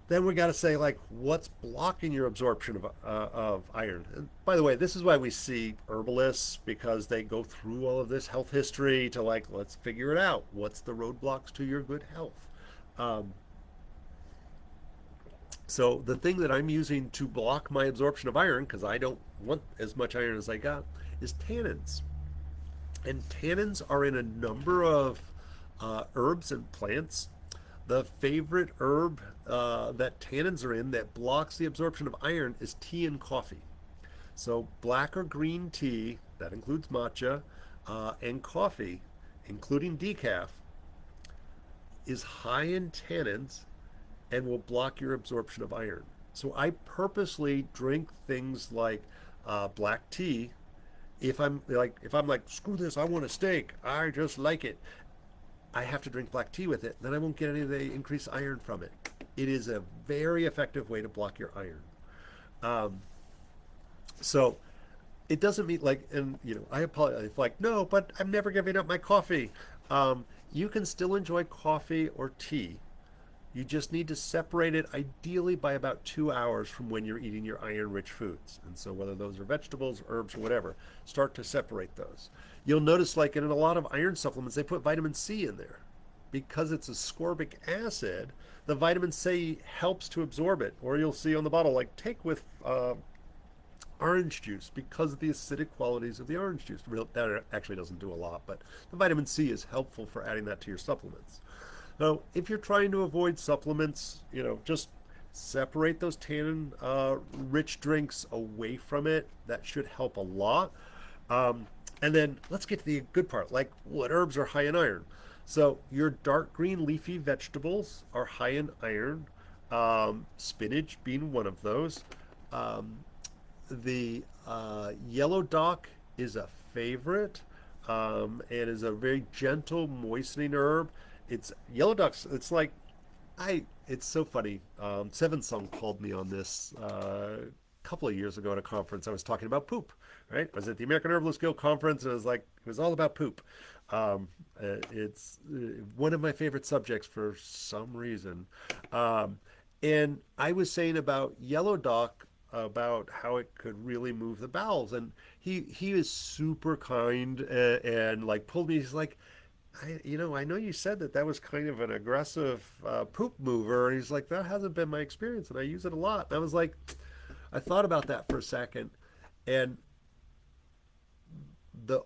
then we got to say, like, what's blocking your absorption of iron? And by the way, this is why we see herbalists, because they go through all of this health history to, like, let's figure it out. What's the roadblocks to your good health? Um, so the thing that I'm using to block my absorption of iron, because I don't want as much iron as I got, is tannins. And tannins are in a number of herbs and plants. The favorite herb that tannins are in that blocks the absorption of iron is tea and coffee. So black or green tea, that includes matcha, and coffee, including decaf, is high in tannins and will block your absorption of iron. So I purposely drink things like black tea. If I'm like, screw this, I want a steak, I just like it, I have to drink black tea with it, then I won't get any of the increased iron from it. It is a very effective way to block your iron. Um, so it doesn't mean like, and I apologize, like, no, but I'm never giving up my coffee. You can still enjoy coffee or tea. You just need to separate it ideally by about 2 hours from when you're eating your iron rich foods. And so, whether those are vegetables, herbs, or whatever, start to separate those. You'll notice, like in a lot of iron supplements, they put vitamin C in there. Because it's ascorbic acid, the vitamin C helps to absorb it. Or you'll see on the bottle, like, take with orange juice, because of the acidic qualities of the orange juice. That actually doesn't do a lot, but the vitamin C is helpful for adding that to your supplements. Now, if you're trying to avoid supplements, just separate those tannin rich drinks away from it. That should help a lot. And then let's get to the good part, like what herbs are high in iron. So your dark green leafy vegetables are high in iron, spinach being one of those. Um, the yellow dock is a favorite, and is a very gentle moistening herb. It's yellow ducks. It's like, it's so funny. Seven Song called me on this a couple of years ago at a conference. I was talking about poop, right? I was at the American Herbalist Guild conference, and it was all about poop. It's one of my favorite subjects for some reason. And I was saying about yellow dock, about how it could really move the bowels, and he is super kind, and like pulled me. He's like, I know you said that that was kind of an aggressive poop mover, and he's like, that hasn't been my experience, and I use it a lot. And I was like, I thought about that for a second, and the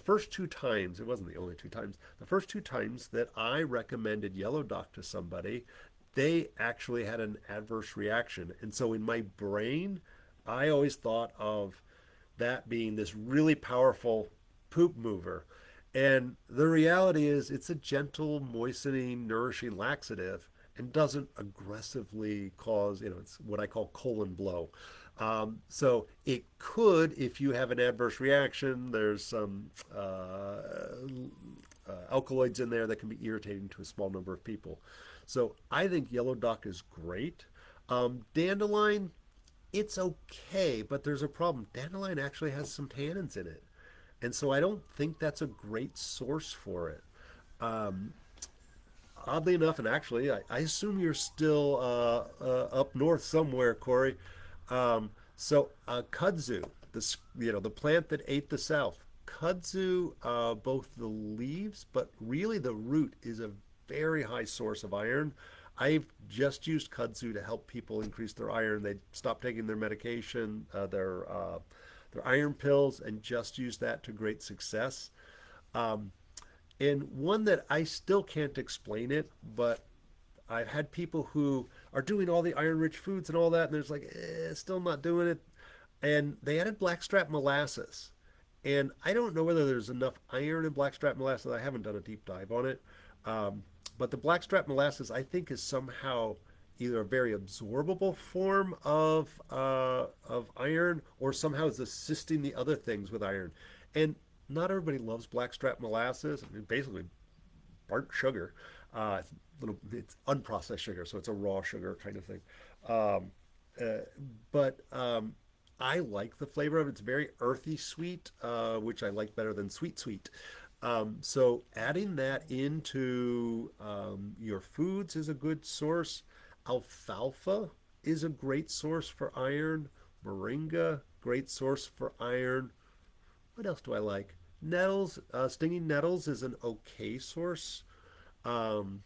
first two times, it wasn't the only two times, the first two times that I recommended Yellow Dock to somebody, they actually had an adverse reaction. And so in my brain, I always thought of that being this really powerful poop mover. And the reality is, it's a gentle, moistening, nourishing laxative and doesn't aggressively cause, it's what I call colon blow. So it could, if you have an adverse reaction, there's some alkaloids in there that can be irritating to a small number of people. So I think yellow dock is great. Dandelion, it's okay, but there's a problem. Dandelion actually has some tannins in it. And so I don't think that's a great source for it. Um, Oddly enough, and actually, I assume you're still up north somewhere, Corey. Kudzu, the plant that ate the South. Kudzu, both the leaves, but really the root is a very high source of iron. I've just used kudzu to help people increase their iron. They stop taking their medication, their iron pills, and just use that to great success. Um, and one that I still can't explain it, but I've had people who are doing all the iron rich foods and all that, and there's like, still not doing it. And they added blackstrap molasses. And I don't know whether there's enough iron in blackstrap molasses. I haven't done a deep dive on it. But the blackstrap molasses, I think, is somehow either a very absorbable form of iron or somehow is assisting the other things with iron. And not everybody loves blackstrap molasses. I mean, basically burnt sugar. It's unprocessed sugar, so it's a raw sugar kind of thing. Um, but I like the flavor of it. It's very earthy sweet, which I like better than sweet sweet. So adding that into your foods is a good source. Alfalfa is a great source for iron. Moringa, great source for iron. What else do I like? Nettles, stinging nettles is an okay source. Um,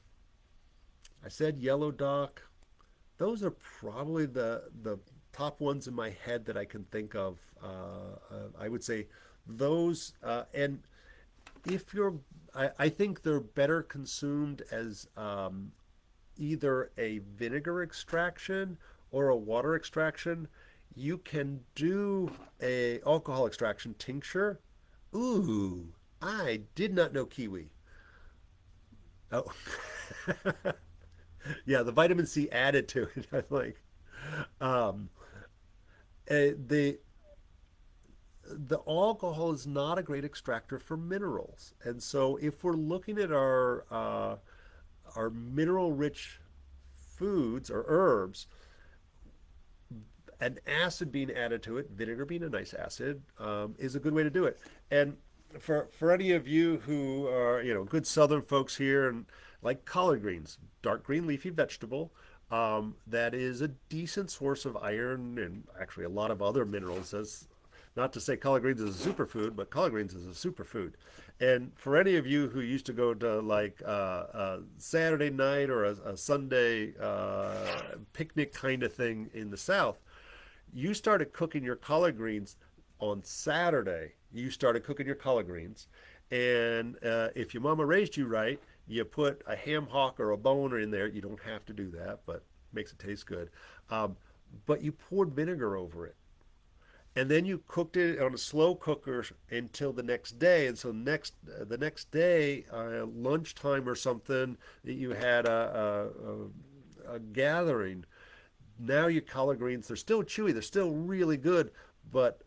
I said yellow dock. Those are probably the top ones in my head that I can think of. I would say those, and if you're, I think they're better consumed as either a vinegar extraction or a water extraction. You can do a alcohol extraction tincture. Ooh, I did not know kiwi. Oh, yeah, the vitamin C added to it. I like um, the alcohol is not a great extractor for minerals, and so if we're looking at our mineral rich foods or herbs, an acid being added to it, vinegar being a nice acid, is a good way to do it. And for any of you who are good Southern folks here and like collard greens, dark green leafy vegetable, that is a decent source of iron and actually a lot of other minerals. As not to say collard greens is a superfood, but collard greens is a superfood. And for any of you who used to go to like a Saturday night or a Sunday picnic kind of thing in the South, you started cooking your collard greens on Saturday. You started cooking your collard greens, and if your mama raised you right, you put a ham hock or a bone in there. You don't have to do that, but makes it taste good. Um, but you poured vinegar over it, and then you cooked it on a slow cooker until the next day. And so the next day, lunchtime or something, that you had a gathering. Now your collard greens, they're still chewy, they're still really good, but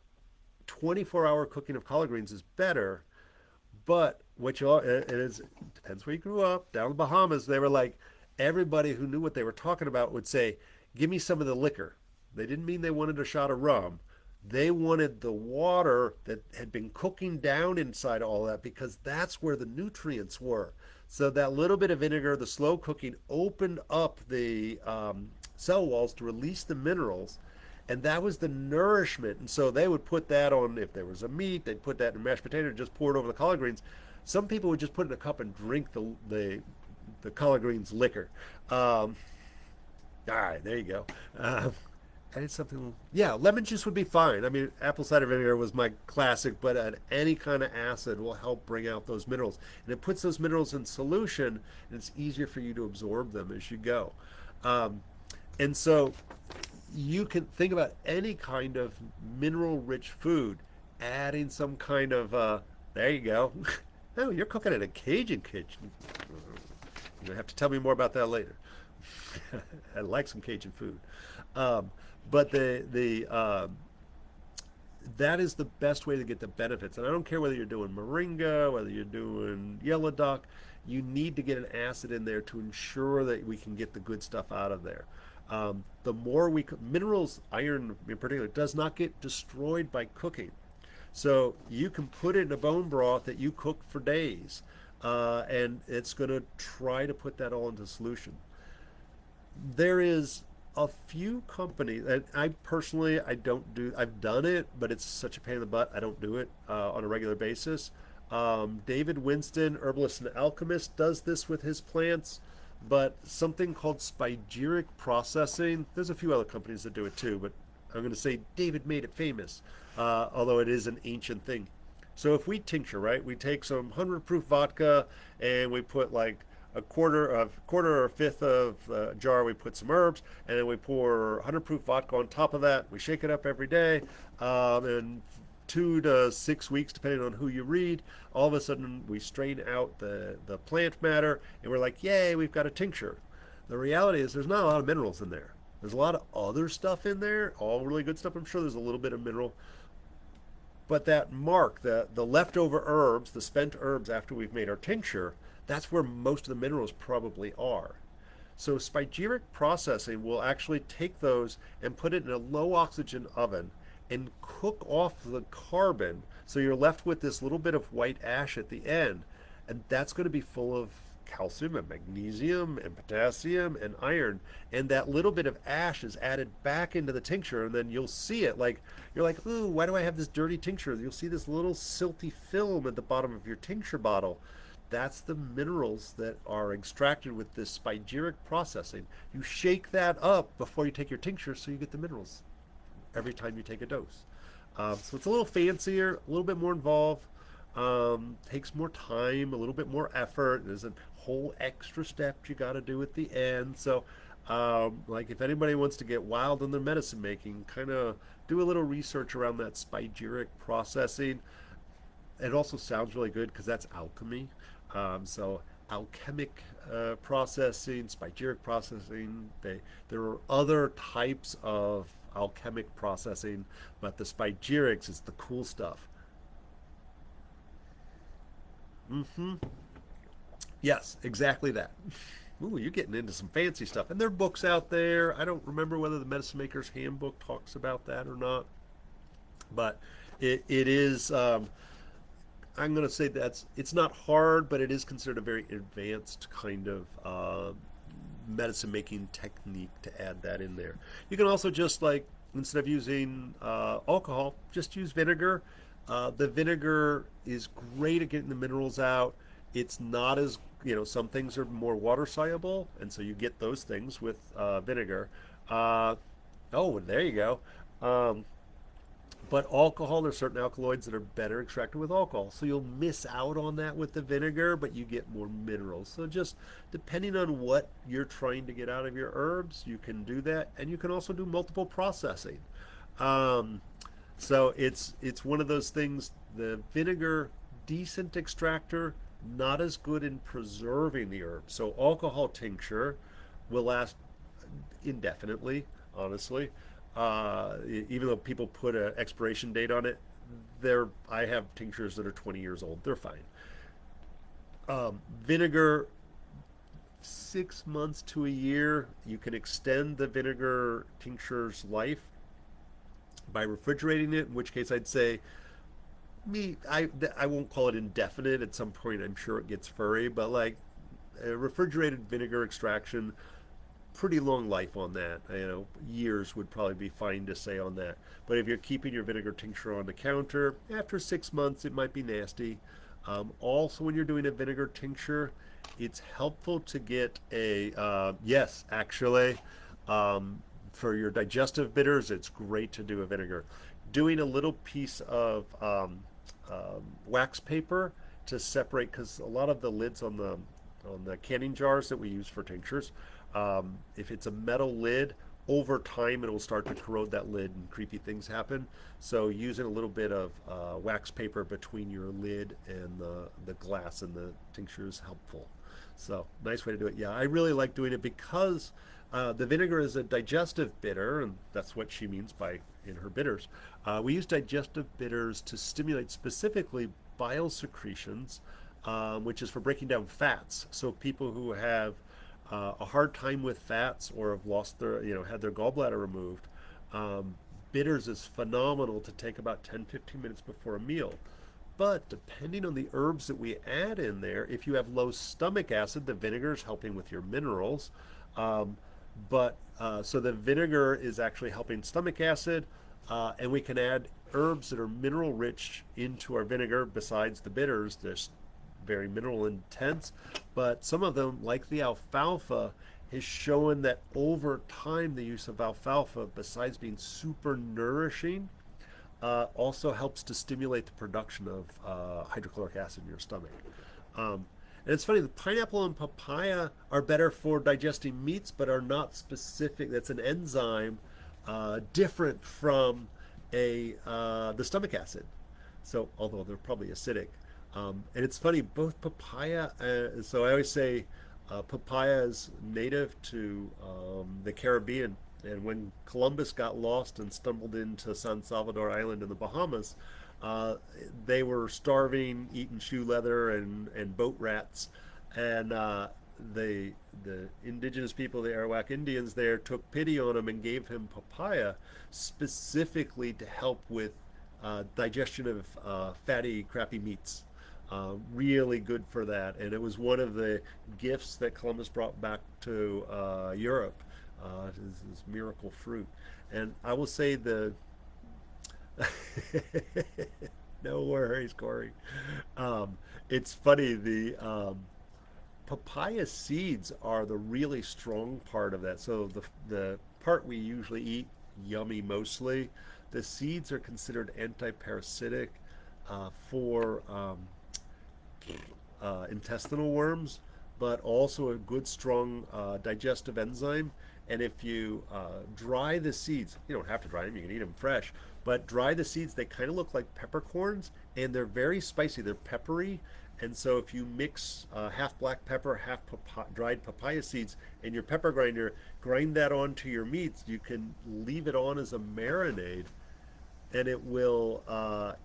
24-hour cooking of collard greens is better. But what you it is, depends where you grew up. Down in the Bahamas, they were like, everybody who knew what they were talking about would say, give me some of the liquor. They didn't mean they wanted a shot of rum. They wanted the water that had been cooking down inside all that, because that's where the nutrients were. So that little bit of vinegar, the slow cooking, opened up the cell walls to release the minerals, and that was the nourishment. And so they would put that on, if there was a meat, they'd put that in mashed potato, just pour it over the collard greens. Some people would just put it in a cup and drink the collard greens liquor. All right, there you go. Add something. Yeah, lemon juice would be fine. I mean, apple cider vinegar was my classic, but any kind of acid will help bring out those minerals. And it puts those minerals in solution, and it's easier for you to absorb them as you go. Um, and so you can think about any kind of mineral rich food, adding some kind of, there you go. Oh, you're cooking in a Cajun kitchen. You're going to have to tell me more about that later. I like some Cajun food. Um, but that is the best way to get the benefits. And I don't care whether you're doing moringa, whether you're doing yellow duck, you need to get an acid in there to ensure that we can get the good stuff out of there. The more minerals, iron in particular, does not get destroyed by cooking. So you can put it in a bone broth that you cook for days, and it's going to try to put that all into solution. There is a few companies, and I personally, I don't do, I've done it, but it's such a pain in the butt. I don't do it on a regular basis. David Winston, herbalist and alchemist, does this with his plants, but something called spigeric processing, there's a few other companies that do it too, but I'm going to say David made it famous, although it is an ancient thing. So if we tincture, right, we take some 100 proof vodka and we put like a quarter or a fifth of a jar, we put some herbs, and then we pour 100 proof vodka on top of that. We shake it up every day, and 2 to 6 weeks, depending on who you read, all of a sudden we strain out the plant matter, and we're like, yay, we've got a tincture. The reality is there's not a lot of minerals in there. There's a lot of other stuff in there, all really good stuff. I'm sure there's a little bit of mineral. But that mark, the leftover herbs, the spent herbs after we've made our tincture, that's where most of the minerals probably are. So spigeric processing will actually take those and put it in a low oxygen oven and cook off the carbon. So you're left with this little bit of white ash at the end. And that's going to be full of calcium and magnesium and potassium and iron. And that little bit of ash is added back into the tincture, and then you'll see it like, you're like, ooh, why do I have this dirty tincture? You'll see this little silty film at the bottom of your tincture bottle. That's the minerals that are extracted with this spigeric processing. You shake that up before you take your tincture so you get the minerals every time you take a dose. So it's a little fancier, a little bit more involved, takes more time, a little bit more effort. There's a whole extra step you got to do at the end. So like if anybody wants to get wild in their medicine making, kind of do a little research around that spigeric processing. It also sounds really good because that's alchemy. So alchemic processing, spigeric processing, there are other types of alchemic processing, but the spigerics is the cool stuff. Mm-hmm. Yes, exactly that. Ooh, you're getting into some fancy stuff. And there are books out there. I don't remember whether the Medicine Maker's Handbook talks about that or not. But it is, I'm going to say it's not hard, but it is considered a very advanced kind of medicine making technique to add that in there. You can also just like, instead of using alcohol, just use vinegar. The vinegar is great at getting the minerals out. It's not as, some things are more water soluble, and so you get those things with vinegar. Oh, there you go. But alcohol, there's certain alkaloids that are better extracted with alcohol. So you'll miss out on that with the vinegar, but you get more minerals. So just depending on what you're trying to get out of your herbs, you can do that. And you can also do multiple processing. So it's one of those things, the vinegar, decent extractor, not as good in preserving the herb. So alcohol tincture will last indefinitely, honestly. Even though people put an expiration date on it, I have tinctures that are 20 years old. They're fine. Vinegar, 6 months to a year. You can extend the vinegar tincture's life by refrigerating it, in which case I'd say, I won't call it indefinite. At some point, I'm sure it gets furry, but like a refrigerated vinegar extraction, pretty long life on that. Years would probably be fine to say on that. But if you're keeping your vinegar tincture on the counter, after 6 months, it might be nasty. Also, when you're doing a vinegar tincture, it's helpful to get a, yes, actually, um, for your digestive bitters, it's great to do a vinegar. Doing a little piece of wax paper to separate, because a lot of the lids on the canning jars that we use for tinctures, if it's a metal lid, over time it will start to corrode that lid and creepy things happen. So using a little bit of wax paper between your lid and the glass and the tincture is helpful. So nice way to do it. Yeah, I really like doing it because the vinegar is a digestive bitter, and that's what she means by in her bitters. We use digestive bitters to stimulate specifically bile secretions, which is for breaking down fats. So people who have a hard time with fats or have lost their, had their gallbladder removed, um, bitters is phenomenal to take about 10-15 minutes before a meal. But depending on the herbs that we add in there, if you have low stomach acid, the vinegar is helping with your minerals. Um, so the vinegar is actually helping stomach acid, and we can add herbs that are mineral rich into our vinegar besides the bitters. There's very mineral intense, but some of them, like the alfalfa, has shown that over time the use of alfalfa, besides being super nourishing, also helps to stimulate the production of hydrochloric acid in your stomach. And it's funny, the pineapple and papaya are better for digesting meats, but are not specific. That's an enzyme different from the stomach acid. So, although they're probably acidic. And it's funny, both papaya, so I always say papaya is native to the Caribbean. And when Columbus got lost and stumbled into San Salvador Island in the Bahamas, uh, they were starving, eating shoe leather and boat rats. And the indigenous people, the Arawak Indians there, took pity on him and gave him papaya specifically to help with digestion of fatty, crappy meats. Really good for that. And it was one of the gifts that Columbus brought back to Europe, his miracle fruit. And I will say the no worries, Corey. It's funny, the papaya seeds are the really strong part of that. So the part we usually eat, yummy mostly, the seeds are considered anti-parasitic for intestinal worms, but also a good strong digestive enzyme. And if you dry the seeds, you don't have to dry them, you can eat them fresh, but dry the seeds, they kind of look like peppercorns and they're very spicy, they're peppery. And so if you mix half black pepper, half dried papaya seeds in your pepper grinder, grind that onto your meats, you can leave it on as a marinade and it will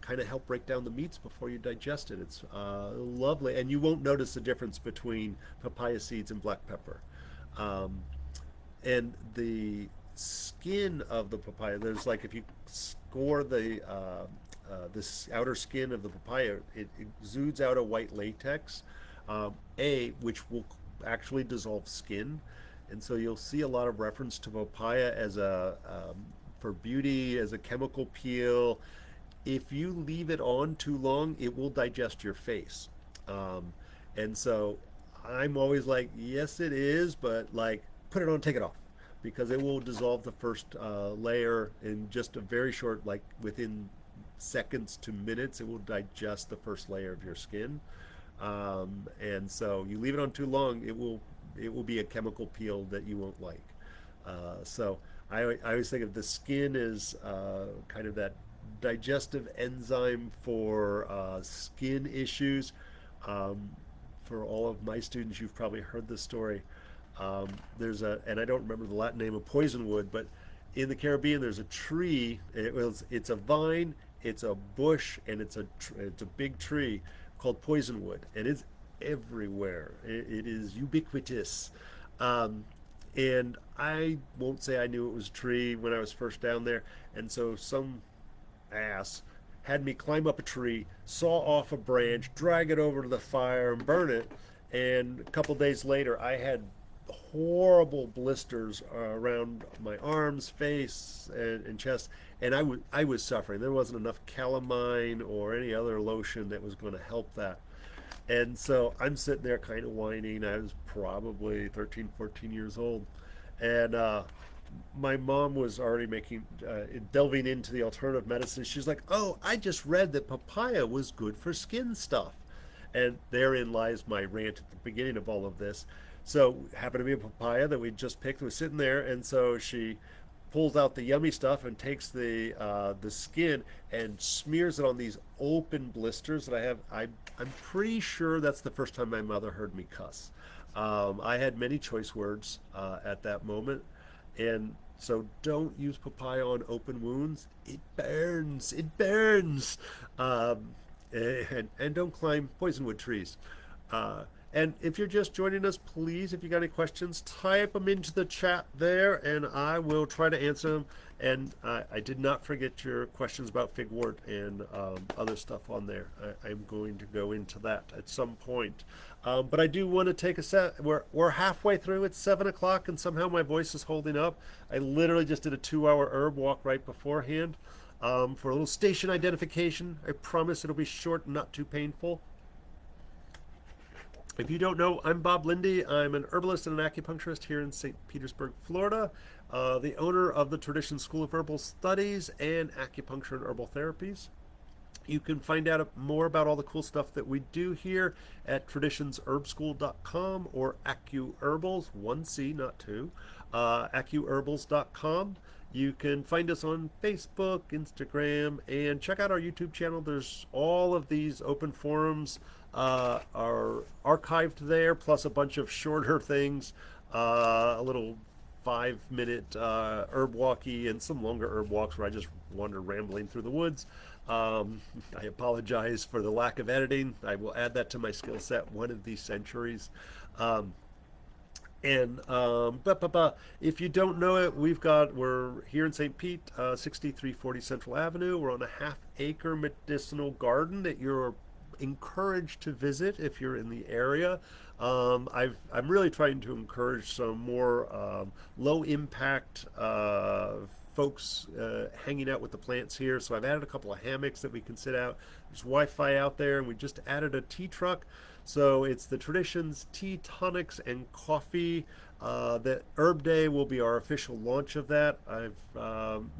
kind of help break down the meats before you digest it. It's lovely, and you won't notice the difference between papaya seeds and black pepper. Um, and the skin of the papaya, there's like if you score this outer skin of the papaya, it exudes out a white latex, which will actually dissolve skin, and so you'll see a lot of reference to papaya as a for beauty, as a chemical peel. If you leave it on too long, it will digest your face. Um, and so I'm always like, yes, it is, but like, put it on, take it off, because it will dissolve the first layer in just a very short, like within seconds to minutes, it will digest the first layer of your skin. And so you leave it on too long, it will be a chemical peel that you won't like. So I always think of the skin as kind of that digestive enzyme for skin issues. Um, for all of my students, you've probably heard this story. And I don't remember the Latin name of poisonwood, but in the Caribbean, there's a tree. It's a vine, it's a bush, and it's a big tree called poisonwood, and it's everywhere. It is ubiquitous. Um, and I won't say I knew it was a tree when I was first down there. And so some ass had me climb up a tree, saw off a branch, drag it over to the fire, and burn it. And a couple days later, I had horrible blisters around my arms, face, and chest, and I was suffering. There wasn't enough calamine or any other lotion that was going to help that. And so I'm sitting there kind of whining. I was probably 13, 14 years old. And my mom was already delving into the alternative medicine. She's like, "Oh, I just read that papaya was good for skin stuff." And therein lies my rant at the beginning of all of this. So, happened to be a papaya that we just picked, was sitting there. And so she pulls out the yummy stuff and takes the skin and smears it on these open blisters that I have. I'm pretty sure that's the first time my mother heard me cuss. I had many choice words at that moment, and so don't use papaya on open wounds. It burns. It burns. And don't climb poisonwood trees. Uh, and if you're just joining us, please, if you got any questions, type them into the chat there, and I will try to answer them. And I did not forget your questions about figwort and other stuff on there. I'm going to go into that at some point. But I do want to take a set. We're halfway through. It's 7 o'clock, and somehow my voice is holding up. I literally just did a 2-hour herb walk right beforehand for a little station identification. I promise it'll be short and not too painful. If you don't know, I'm Bob Linde. I'm an herbalist and an acupuncturist here in St. Petersburg, Florida, the owner of the Tradition School of Herbal Studies and Acupuncture and Herbal Therapies. You can find out more about all the cool stuff that we do here at traditionsherbschool.com or AcuHerbals, 1C, not 2, AcuHerbals.com. You can find us on Facebook, Instagram, and check out our YouTube channel. There's all of these open forums are archived there, plus a bunch of shorter things, a little 5-minute herb walkie and some longer herb walks where I just wander rambling through the woods. I apologize for the lack of editing. I will add that to my skill set one of these centuries. If you don't know it, we're here in St. Pete, 6340 Central Avenue. We're on a half-acre medicinal garden that you're encouraged to visit if you're in the area. I'm really trying to encourage some more low-impact folks hanging out with the plants here. So I've added a couple of hammocks that we can sit out. There's Wi-Fi out there, and we just added a tea truck. So it's the Traditions Tea, Tonics, and Coffee. The Herb Day will be our official launch of that. I've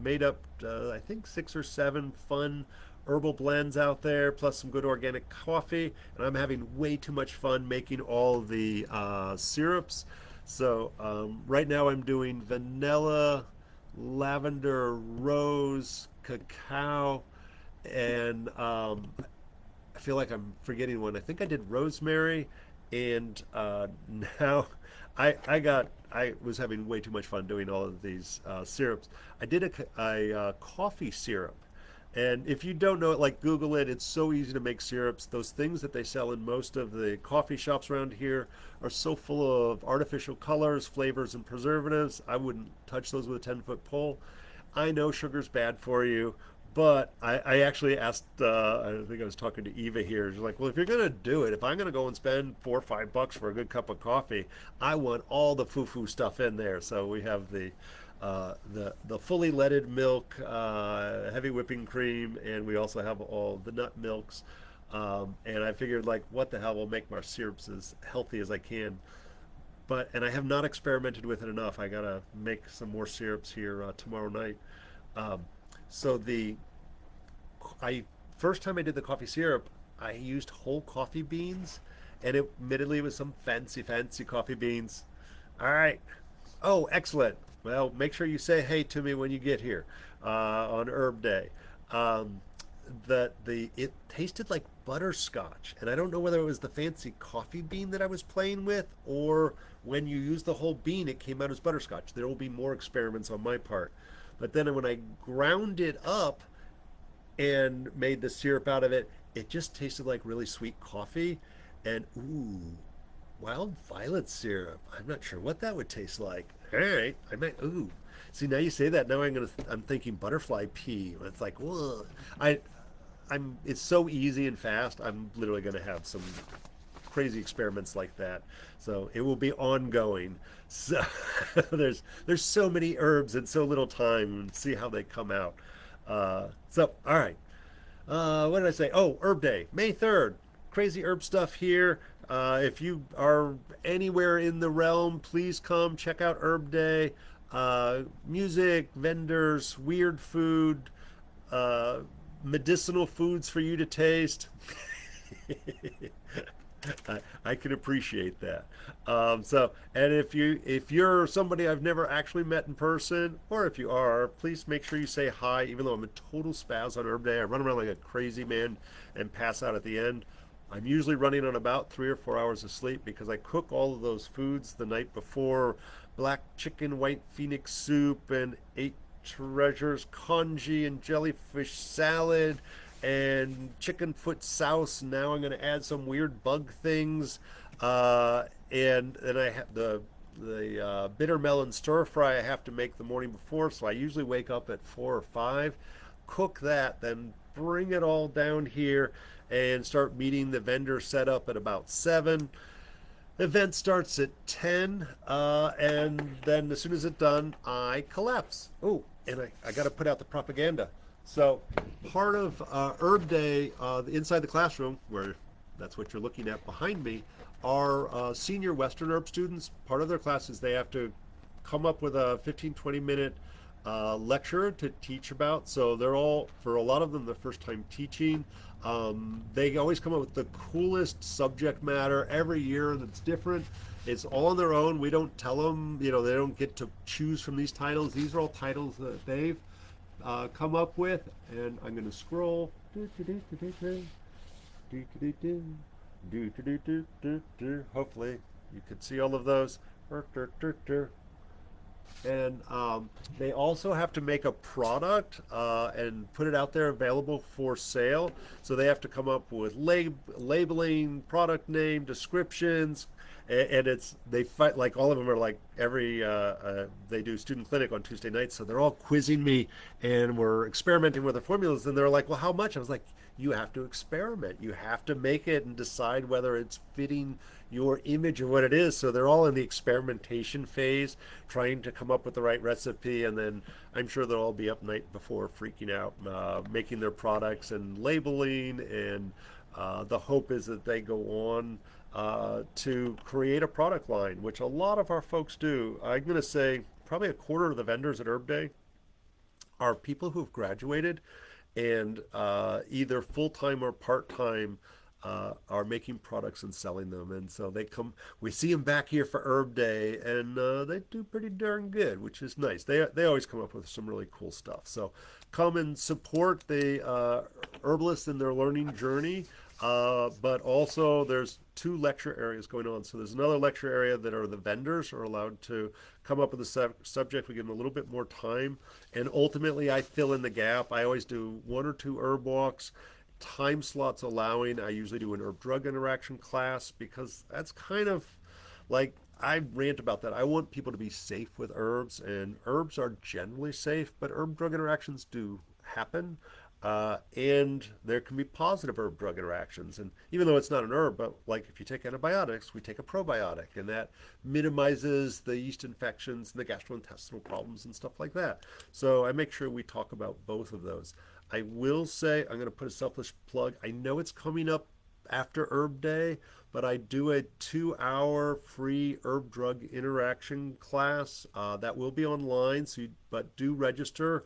made up, I think, 6 or 7 fun herbal blends out there, plus some good organic coffee. And I'm having way too much fun making all the syrups. So right now I'm doing vanilla, lavender, rose, cacao, and I feel like I'm forgetting one. I think I did rosemary, and now I was having way too much fun doing all of these syrups. I did a coffee syrup, and if you don't know it, like Google it. It's so easy to make syrups. Those things that they sell in most of the coffee shops around here are so full of artificial colors, flavors, and preservatives. I wouldn't touch those with a 10-foot pole. I know sugar's bad for you, but I actually asked, I think I was talking to Eva here. She's like, well, if you're going to do it, if I'm going to go and spend $4 or $5 for a good cup of coffee, I want all the foo-foo stuff in there. So we have the fully leaded milk, heavy whipping cream, and we also have all the nut milks. And I figured, like, what the hell, we'll make my syrups as healthy as I can. And I have not experimented with it enough. I gotta make some more syrups here tomorrow night. Um, so the I first time I did the coffee syrup, I used whole coffee beans, and admittedly it was some fancy coffee beans. All right. Oh, excellent. Well, make sure you say hey to me when you get here on Herb Day. Um, it tasted like butterscotch, and I don't know whether it was the fancy coffee bean that I was playing with, or when you use the whole bean, it came out as butterscotch. There will be more experiments on my part. But then when I ground it up and made the syrup out of it, it just tasted like really sweet coffee. And ooh, wild violet syrup. I'm not sure what that would taste like. All right, I might. Ooh, see, now you say that. Now I'm thinking butterfly pea. It's like, whoa. It's so easy and fast. I'm literally gonna have some crazy experiments like that. So it will be ongoing. So there's so many herbs and so little time, and see how they come out. So all right. What did I say? Oh, Herb Day, May 3rd. crazy herb stuff here. If you are anywhere in the realm, please come check out Herb Day. Music, vendors, weird food, uh, medicinal foods for you to taste. I can appreciate that. And if you're somebody I've never actually met in person, or if you are, please make sure you say hi. Even though I'm a total spaz on Herb Day, I run around like a crazy man and pass out at the end. I'm usually running on about 3 or 4 hours of sleep because I cook all of those foods the night before: black chicken, white phoenix soup, and eight treasures congee and jellyfish salad and chicken foot souse. Now I'm going to add some weird bug things, and then I have the bitter melon stir fry I have to make the morning before. So I usually wake up at 4 or 5, cook that, then bring it all down here and start meeting the vendor set up at about 7. Event starts at 10, and then as soon as it's done, I collapse. Oh, and I got to put out the propaganda. So part of Herb Day, inside the classroom, where that's what you're looking at behind me, are senior Western herb students. Part of their classes, they have to come up with a 15-20 minute lecture to teach about. So they're all, for a lot of them, the first time teaching. They always come up with the coolest subject matter every year that's different. It's all on their own. We don't tell them, they don't get to choose from these titles. These are all titles that they've come up with. And I'm going to scroll. Hopefully you could see all of those. And they also have to make a product and put it out there available for sale. So they have to come up with labeling, product name, descriptions, and they fight, like, all of them are like they do student clinic on Tuesday nights, so they're all quizzing me and we're experimenting with the formulas, and they're like, well, how much? I was like, you have to experiment, you have to make it and decide whether it's fitting your image of what it is. So they're all in the experimentation phase, trying to come up with the right recipe, and then I'm sure they'll all be up night before freaking out, making their products and labeling, and the hope is that they go on to create a product line, which a lot of our folks do. I'm going to say probably a quarter of the vendors at Herb Day are people who've graduated and either full-time or part-time are making products and selling them. And so we see them back here for Herb Day, and they do pretty darn good, which is nice. They always come up with some really cool stuff. So come and support the herbalists in their learning journey. But also there's 2 lecture areas going on. So there's another lecture area that are the vendors are allowed to come up with a subject. We give them a little bit more time. And ultimately I fill in the gap. I always do 1 or 2 herb walks, time slots allowing. I usually do an herb drug interaction class because that's kind of like, I rant about that. I want people to be safe with herbs, and herbs are generally safe, but herb drug interactions do happen. And there can be positive herb drug interactions. And even though it's not an herb, but like if you take antibiotics, we take a probiotic, and that minimizes the yeast infections and the gastrointestinal problems and stuff like that. So I make sure we talk about both of those. I will say, I'm going to put a selfish plug. I know it's coming up after Herb Day, but I do a 2-hour free herb drug interaction class that will be online. But do register.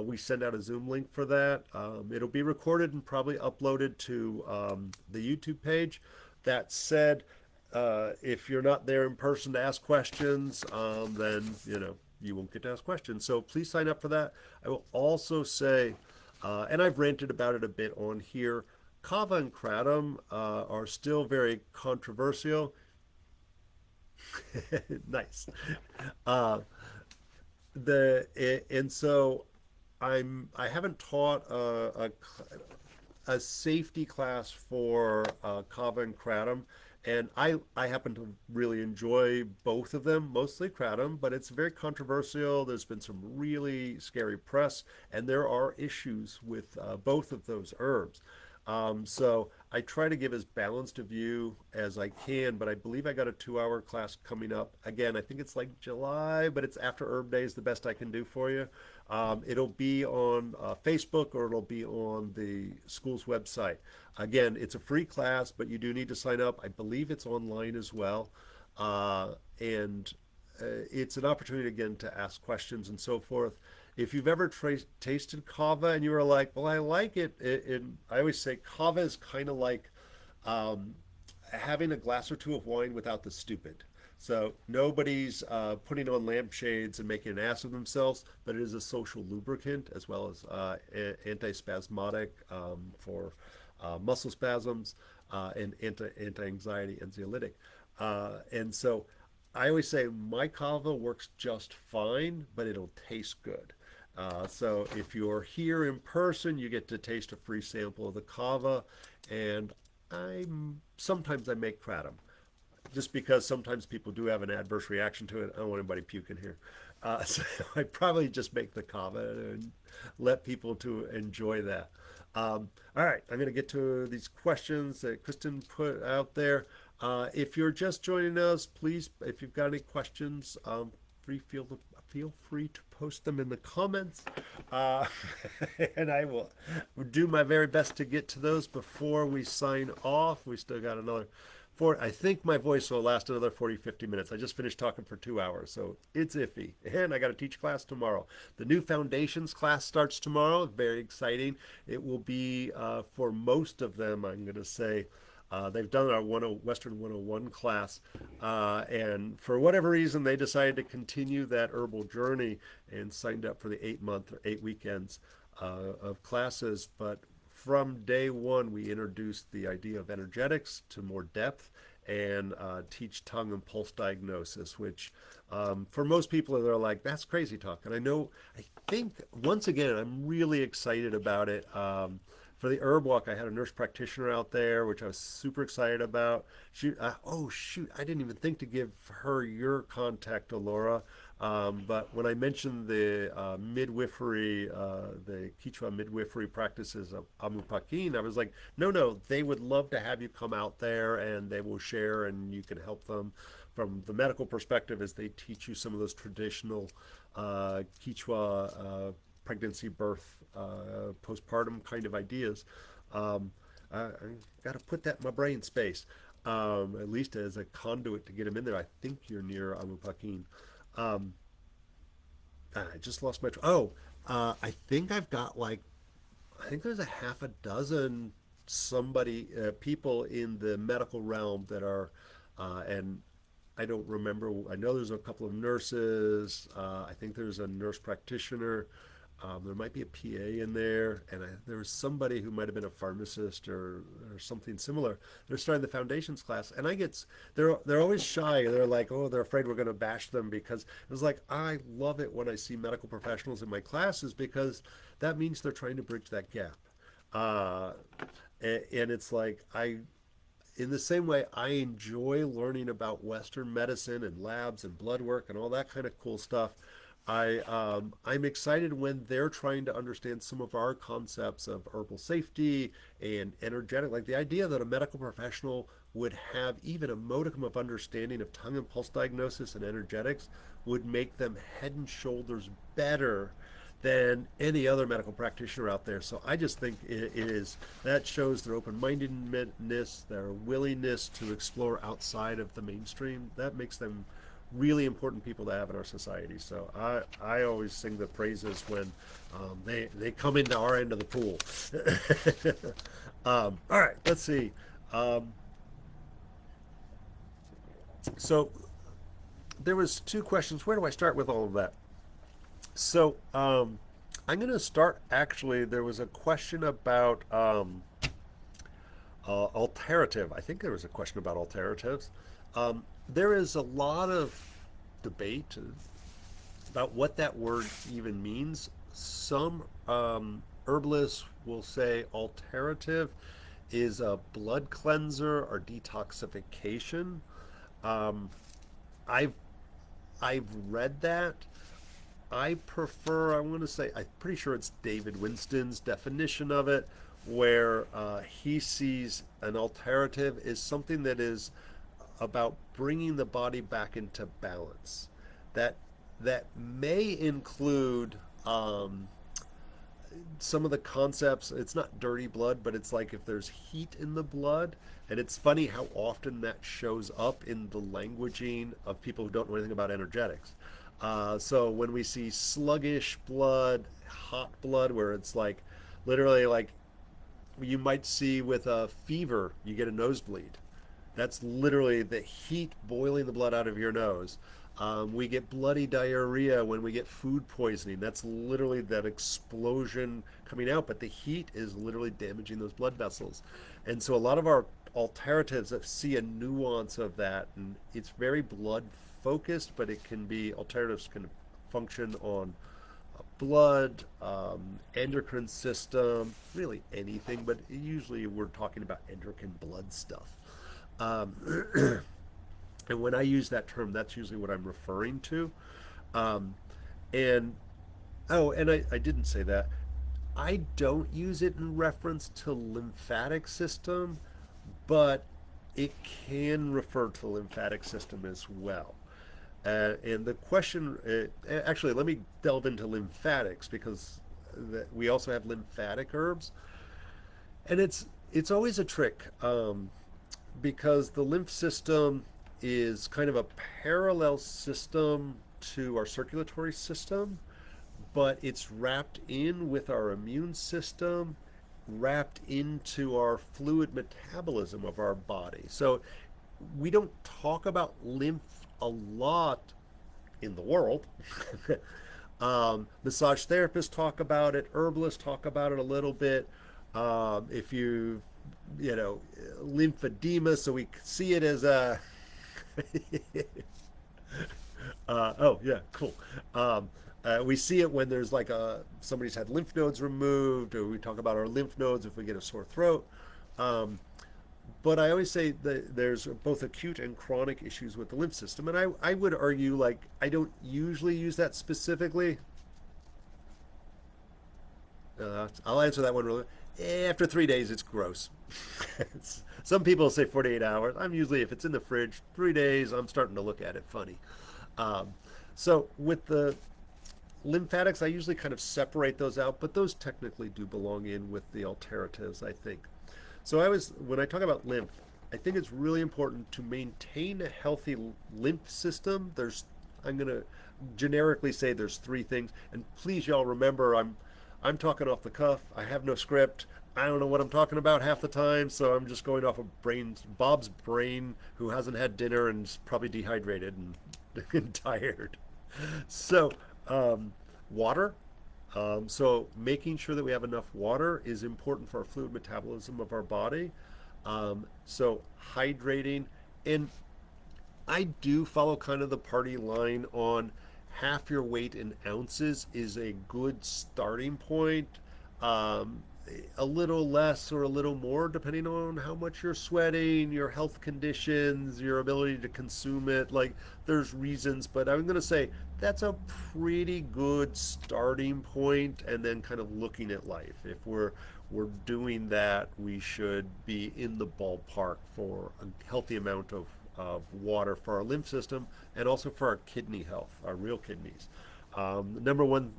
We send out a Zoom link for that. It'll be recorded and probably uploaded to the YouTube page. That said, if you're not there in person to ask questions, then you won't get to ask questions. So please sign up for that. I will also say, and I've ranted about it a bit on here, kava and kratom are still very controversial. Nice. And so I haven't taught a safety class for kava and kratom, and I happen to really enjoy both of them, mostly kratom, but it's very controversial. There's been some really scary press, and there are issues with both of those herbs. So I try to give as balanced a view as I can, but I believe I got a 2 hour class coming up. Again, I think it's like July, but it's after Herb Day is the best I can do for you. It'll be on Facebook or it'll be on the school's website. Again, it's a free class, but you do need to sign up. I believe it's online as well. And it's an opportunity again to ask questions and so forth. If you've ever tasted kava and you were like, well, I like it, I always say kava is kind of like um, having a glass or two of wine without the stupid. So nobody's putting on lampshades and making an ass of themselves, but it is a social lubricant as well as antispasmodic for muscle spasms and anti-anxiety, anxiolytic. And so I always say my kava works just fine, but it'll taste good. So if you're here in person, you get to taste a free sample of the kava, and sometimes I make kratom, just because sometimes people do have an adverse reaction to it. I don't want anybody puking here, so I probably just make the kava and let people to enjoy that. All right, I'm going to get to these questions that Kristen put out there. If you're just joining us, please, if you've got any questions, feel free to post them in the comments, uh, and I will do my very best to get to those before we sign off. We still got another I think my voice will last another 40, 50 minutes. I just finished talking for 2 hours, so it's iffy. And I got to teach class tomorrow. The new foundations class starts tomorrow. Very exciting. It will be, for most of them, I'm going to say, they've done our Western 101 class, and for whatever reason, they decided to continue that herbal journey and signed up for the 8 month or 8 weekends of classes. But from day one, we introduced the idea of energetics to more depth and teach tongue and pulse diagnosis, which for most people, they're like, that's crazy talk. And I think, once again, I'm really excited about it. For the herb walk, I had a nurse practitioner out there, which I was super excited about. Oh shoot, I didn't even think to give her your contact, Laura. But when I mentioned the midwifery, the Quechua midwifery practices of Amupakin, I was like, no, they would love to have you come out there and they will share and you can help them from the medical perspective as they teach you some of those traditional Quechua pregnancy, birth, postpartum kind of ideas. I got to put that in my brain space, at least as a conduit to get them in there. I think you're near Amupakin. Um, I just lost my. I think I've got I think there's a half a dozen people in the medical realm that are, and I don't remember. I know there's a couple of nurses. I think there's a nurse practitioner. There might be a PA in there, and there was somebody who might have been a pharmacist or something similar. They're starting the foundations class, and they're always shy. They're like, oh, they're afraid we're going to bash them because it was like I love it when I see medical professionals in my classes because that means they're trying to bridge that gap. Uh, and it's like in the same way, I enjoy learning about Western medicine and labs and blood work and all that kind of cool stuff. I'm excited when they're trying to understand some of our concepts of herbal safety and energetic, like the idea that a medical professional would have even a modicum of understanding of tongue and pulse diagnosis and energetics would make them head and shoulders better than any other medical practitioner out there. So I just think it is that shows their open-mindedness, their willingness to explore outside of the mainstream. That makes them really important people to have in our society. So I always sing the praises when they come into our end of the pool. All right, let's see. So there was two questions. Where do I start with all of that? So I'm going to start. Actually, there was a question about alterative. I think there was a question about alteratives. There is a lot of debate about what that word even means. Some herbalists will say alterative is a blood cleanser or detoxification. Um, I've I've read that. I prefer, I'm going to say, I'm pretty sure it's David Winston's definition of it, where he sees an alternative is something that is about bringing the body back into balance. That that may include some of the concepts. It's not dirty blood, but it's like if there's heat in the blood. And it's funny how often that shows up in the languaging of people who don't know anything about energetics. So when we see sluggish blood, hot blood, where it's like literally like you might see with a fever, you get a nosebleed. That's literally the heat boiling the blood out of your nose. We get bloody diarrhea when we get food poisoning. That's literally that explosion coming out, but the heat is literally damaging those blood vessels. And so a lot of our alternatives see a nuance of that, and it's very blood focused, but it can be alternatives can function on blood, endocrine system, really anything, but usually we're talking about endocrine blood stuff. Um, and when I use that term, that's usually what I'm referring to. Um, and I didn't say that. I don't use it in reference to lymphatic system, but it can refer to the lymphatic system as well. And the question, actually, let me delve into lymphatics because we also have lymphatic herbs, and it's always a trick because the lymph system is kind of a parallel system to our circulatory system, but it's wrapped in with our immune system, wrapped into our fluid metabolism of our body. So we don't talk about lymph a lot in the world. Massage therapists talk about it, herbalists talk about it a little bit. If you know, lymphedema, so we see it as a oh yeah, cool. We see it when there's like somebody's had lymph nodes removed, or we talk about our lymph nodes if we get a sore throat. Um, but I always say that there's both acute and chronic issues with the lymph system, and I would argue like I don't usually use that specifically. I'll answer that one really. After 3 days, it's gross. Some people say 48 hours. I'm usually, if it's in the fridge, 3 days, I'm starting to look at it funny. Um, so with the lymphatics, I usually kind of separate those out, but those technically do belong in with the alteratives, I think. So when I talk about lymph, I think it's really important to maintain a healthy lymph system. I'm going to generically say there's three things, and please y'all remember I'm talking off the cuff. I have no script. I don't know what I'm talking about half the time, so I'm just going off of Bob's brain, who hasn't had dinner and is probably dehydrated and tired. So, water. So making sure that we have enough water is important for our fluid metabolism of our body. So hydrating, and I do follow kind of the party line on half your weight in ounces is a good starting point. Um, a little less or a little more, depending on how much you're sweating, your health conditions, your ability to consume it. Like, there's reasons, but I'm going to say that's a pretty good starting point, and then kind of looking at life. If we're doing that, we should be in the ballpark for a healthy amount of water for our lymph system and also for our kidney health, our real kidneys. Number one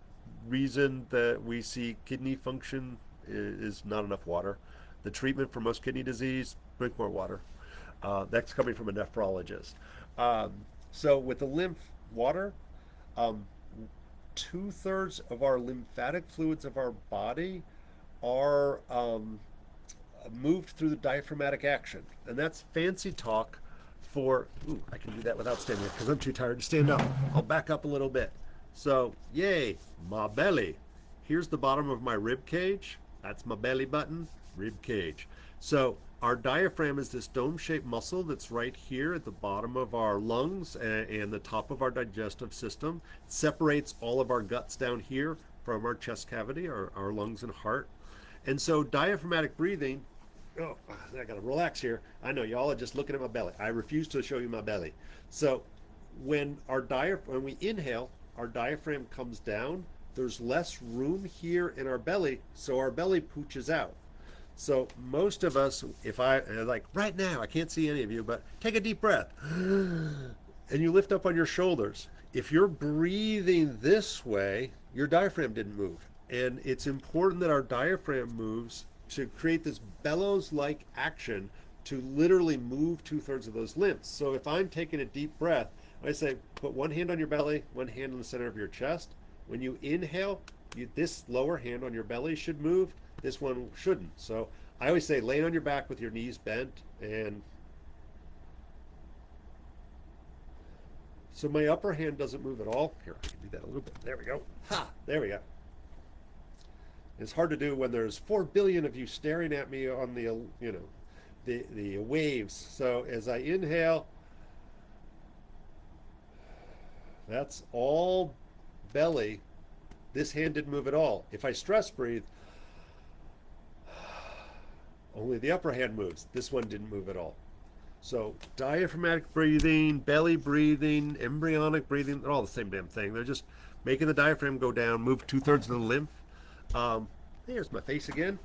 reason that we see kidney function is not enough water. The treatment for most kidney disease, drink more water. That's coming from a nephrologist. So with the lymph water, um, 2/3 of our lymphatic fluids of our body are moved through the diaphragmatic action. And that's fancy talk for, ooh, I can do that without standing up because I'm too tired to stand up. I'll back up a little bit. So, yay, my belly. Here's the bottom of my rib cage. That's my belly button, rib cage. So our diaphragm is this dome-shaped muscle that's right here at the bottom of our lungs and the top of our digestive system. It separates all of our guts down here from our chest cavity, our lungs and heart. And so diaphragmatic breathing, oh, I gotta relax here. I know y'all are just looking at my belly. I refuse to show you my belly. So when we inhale, our diaphragm comes down. There's less room here in our belly, so our belly pooches out. So most of us, if I like right now, I can't see any of you, but take a deep breath and you lift up on your shoulders. If you're breathing this way, your diaphragm didn't move. And it's important that our diaphragm moves to create this bellows like action to literally move 2/3 of those limbs. So if I'm taking a deep breath, I say put one hand on your belly, one hand on the center of your chest. When you inhale, this lower hand on your belly should move, this one shouldn't. So I always say laying on your back with your knees bent, and so my upper hand doesn't move at all. Here, I can do that a little bit. There we go. Ha! There we go. It's hard to do when there's 4 billion of you staring at me on the waves. So as I inhale, that's all belly. This hand didn't move at all. If I stress breathe, only the upper hand moves. This one didn't move at all. So diaphragmatic breathing, belly breathing, embryonic breathing, they're all the same damn thing. They're just making the diaphragm go down, move 2/3 of the lymph. Here's my face again.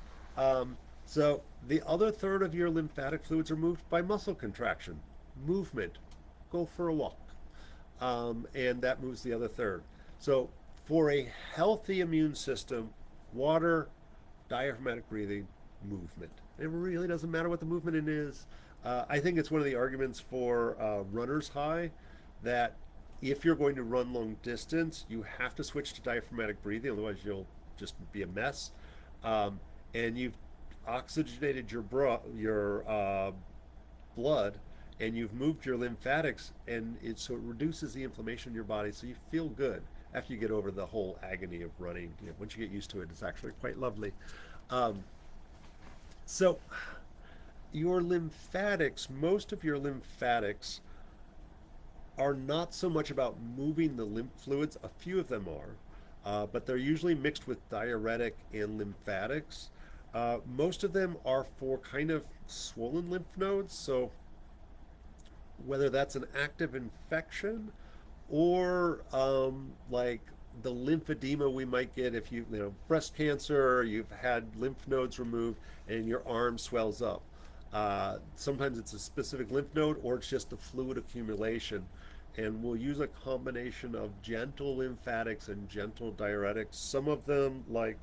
So the other third of your lymphatic fluids are moved by muscle contraction, movement. Go for a walk. And that moves the other third. So for a healthy immune system, water, diaphragmatic breathing, movement. It really doesn't matter what the movement is. I think it's one of the arguments for runner's high that if you're going to run long distance, you have to switch to diaphragmatic breathing, otherwise you'll just be a mess. And you've oxygenated your blood, and you've moved your lymphatics, and so it reduces the inflammation in your body, so you feel good after you get over the whole agony of running. Once you get used to it, it's actually quite lovely. So your lymphatics, most of your lymphatics are not so much about moving the lymph fluids. A few of them are, but they're usually mixed with diuretic and lymphatics. Most of them are for kind of swollen lymph nodes. So whether that's an active infection or like the lymphedema we might get if breast cancer, you've had lymph nodes removed and your arm swells up. Sometimes it's a specific lymph node or it's just the fluid accumulation. And we'll use a combination of gentle lymphatics and gentle diuretics. Some of them, like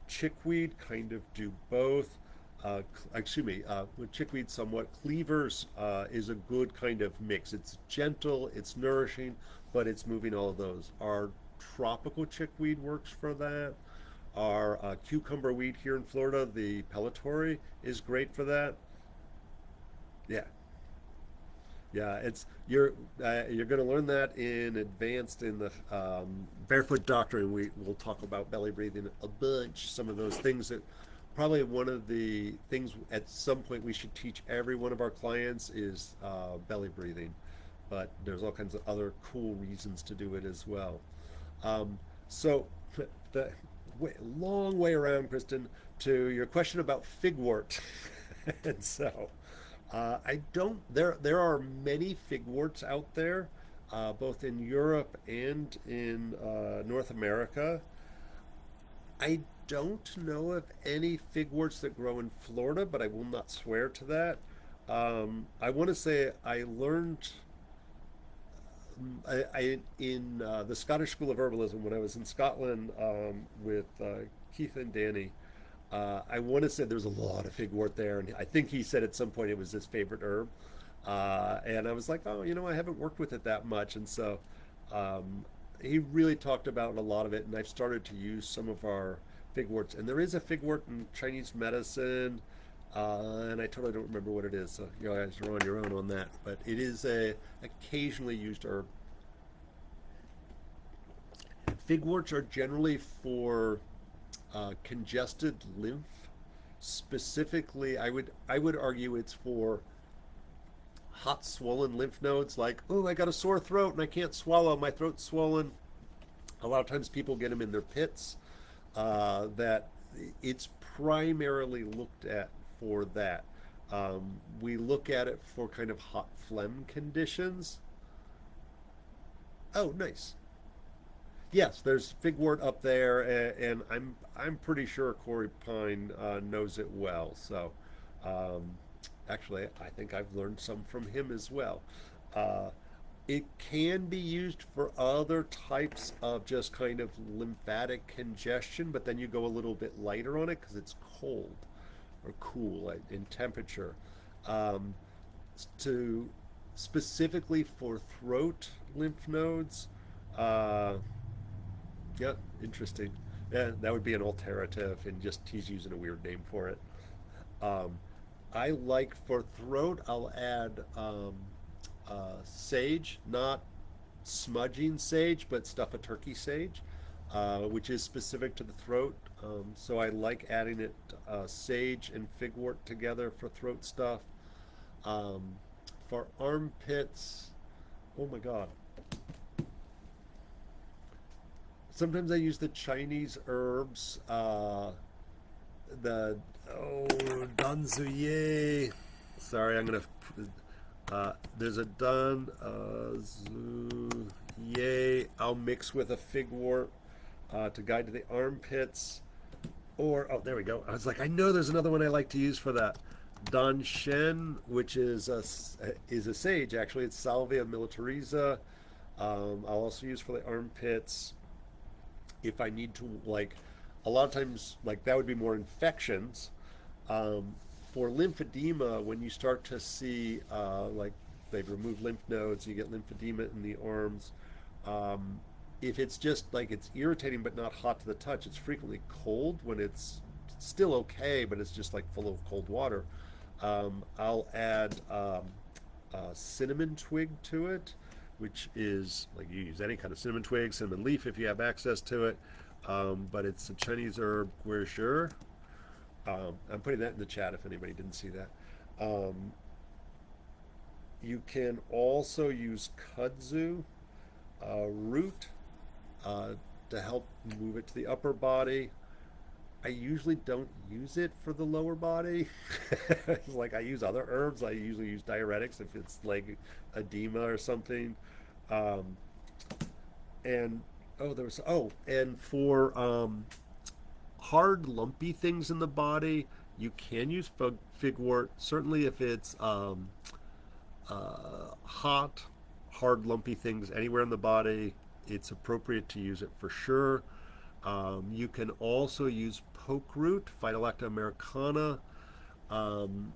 chickweed, kind of do both. With chickweed somewhat. Cleavers is a good kind of mix. It's gentle, it's nourishing, but it's moving all of those. Our tropical chickweed works for that. Our cucumber weed here in Florida, the pellitory, is great for that. Yeah, yeah. You're going to learn that in advanced in the barefoot doctrine. We'll talk about belly breathing a bunch. Some of those things that probably one of the things at some point we should teach every one of our clients is belly breathing, but there's all kinds of other cool reasons to do it as well. So the long way around, Kristen, to your question about figwort. And so I don't. There are many figworts out there, both in Europe and in North America. I don't know of any figworts that grow in Florida, but I will not swear to that. I want to say I learned in the Scottish School of Herbalism when I was in Scotland with Keith and Danny. I want to say there's a lot of figwort there, and I think he said at some point it was his favorite herb. And I was like, oh, I haven't worked with it that much, and so he really talked about a lot of it, and I've started to use some of our figworts. And there is a figwort in Chinese medicine, and I totally don't remember what it is, so you guys are on your own on that. But it is a occasionally used herb. Figworts are generally for congested lymph. Specifically, I would argue it's for hot swollen lymph nodes, like, oh, I got a sore throat and I can't swallow, my throat's swollen. A lot of times people get them in their pits. That it's primarily looked at for that. We look at it for kind of hot phlegm conditions. Oh, nice. Yes, there's figwort up there, and I'm pretty sure Corey Pine knows it well. So, um, actually, I think I've learned some from him as well. Uh, it can be used for other types of just kind of lymphatic congestion, but then you go a little bit lighter on it because it's cold or cool in temperature. Um, to specifically for throat lymph nodes. Uh, yeah, interesting. Yeah, that would be an alternative, and just he's using a weird name for it. Um, I like for throat, I'll add sage, not smudging sage, but stuff a turkey sage, which is specific to the throat. So I like adding it sage and figwort together for throat stuff. Um, for armpits, oh my god, sometimes I use the Chinese herbs. The danzuye. Sorry, I'm gonna. There's a danzuye. I'll mix with a figwort to guide to the armpits. Or there we go. I was like, I know there's another one I like to use for that. Dan Shen, which is a sage actually. It's Salvia militariza. I'll also use for the armpits if I need to, like, a lot of times, like, that would be more infections. Um, for lymphedema, when you start to see, like, they've removed lymph nodes, you get lymphedema in the arms. Um, if it's just like it's irritating but not hot to the touch, it's frequently cold when it's still okay, but it's just like full of cold water. I'll add cinnamon twig to it, which is like you use any kind of cinnamon twig, cinnamon leaf if you have access to it. But it's a Chinese herb, guizhi. I'm putting that in the chat if anybody didn't see that. Um, you can also use kudzu root uh, to help move it to the upper body. I usually don't use it for the lower body. Like I use other herbs. I usually use diuretics if it's like edema or something. Um, and and for hard lumpy things in the body, you can use figwort. Certainly, if it's hot, hard lumpy things anywhere in the body, it's appropriate to use it for sure. You can also use poke root, Phytolacta americana,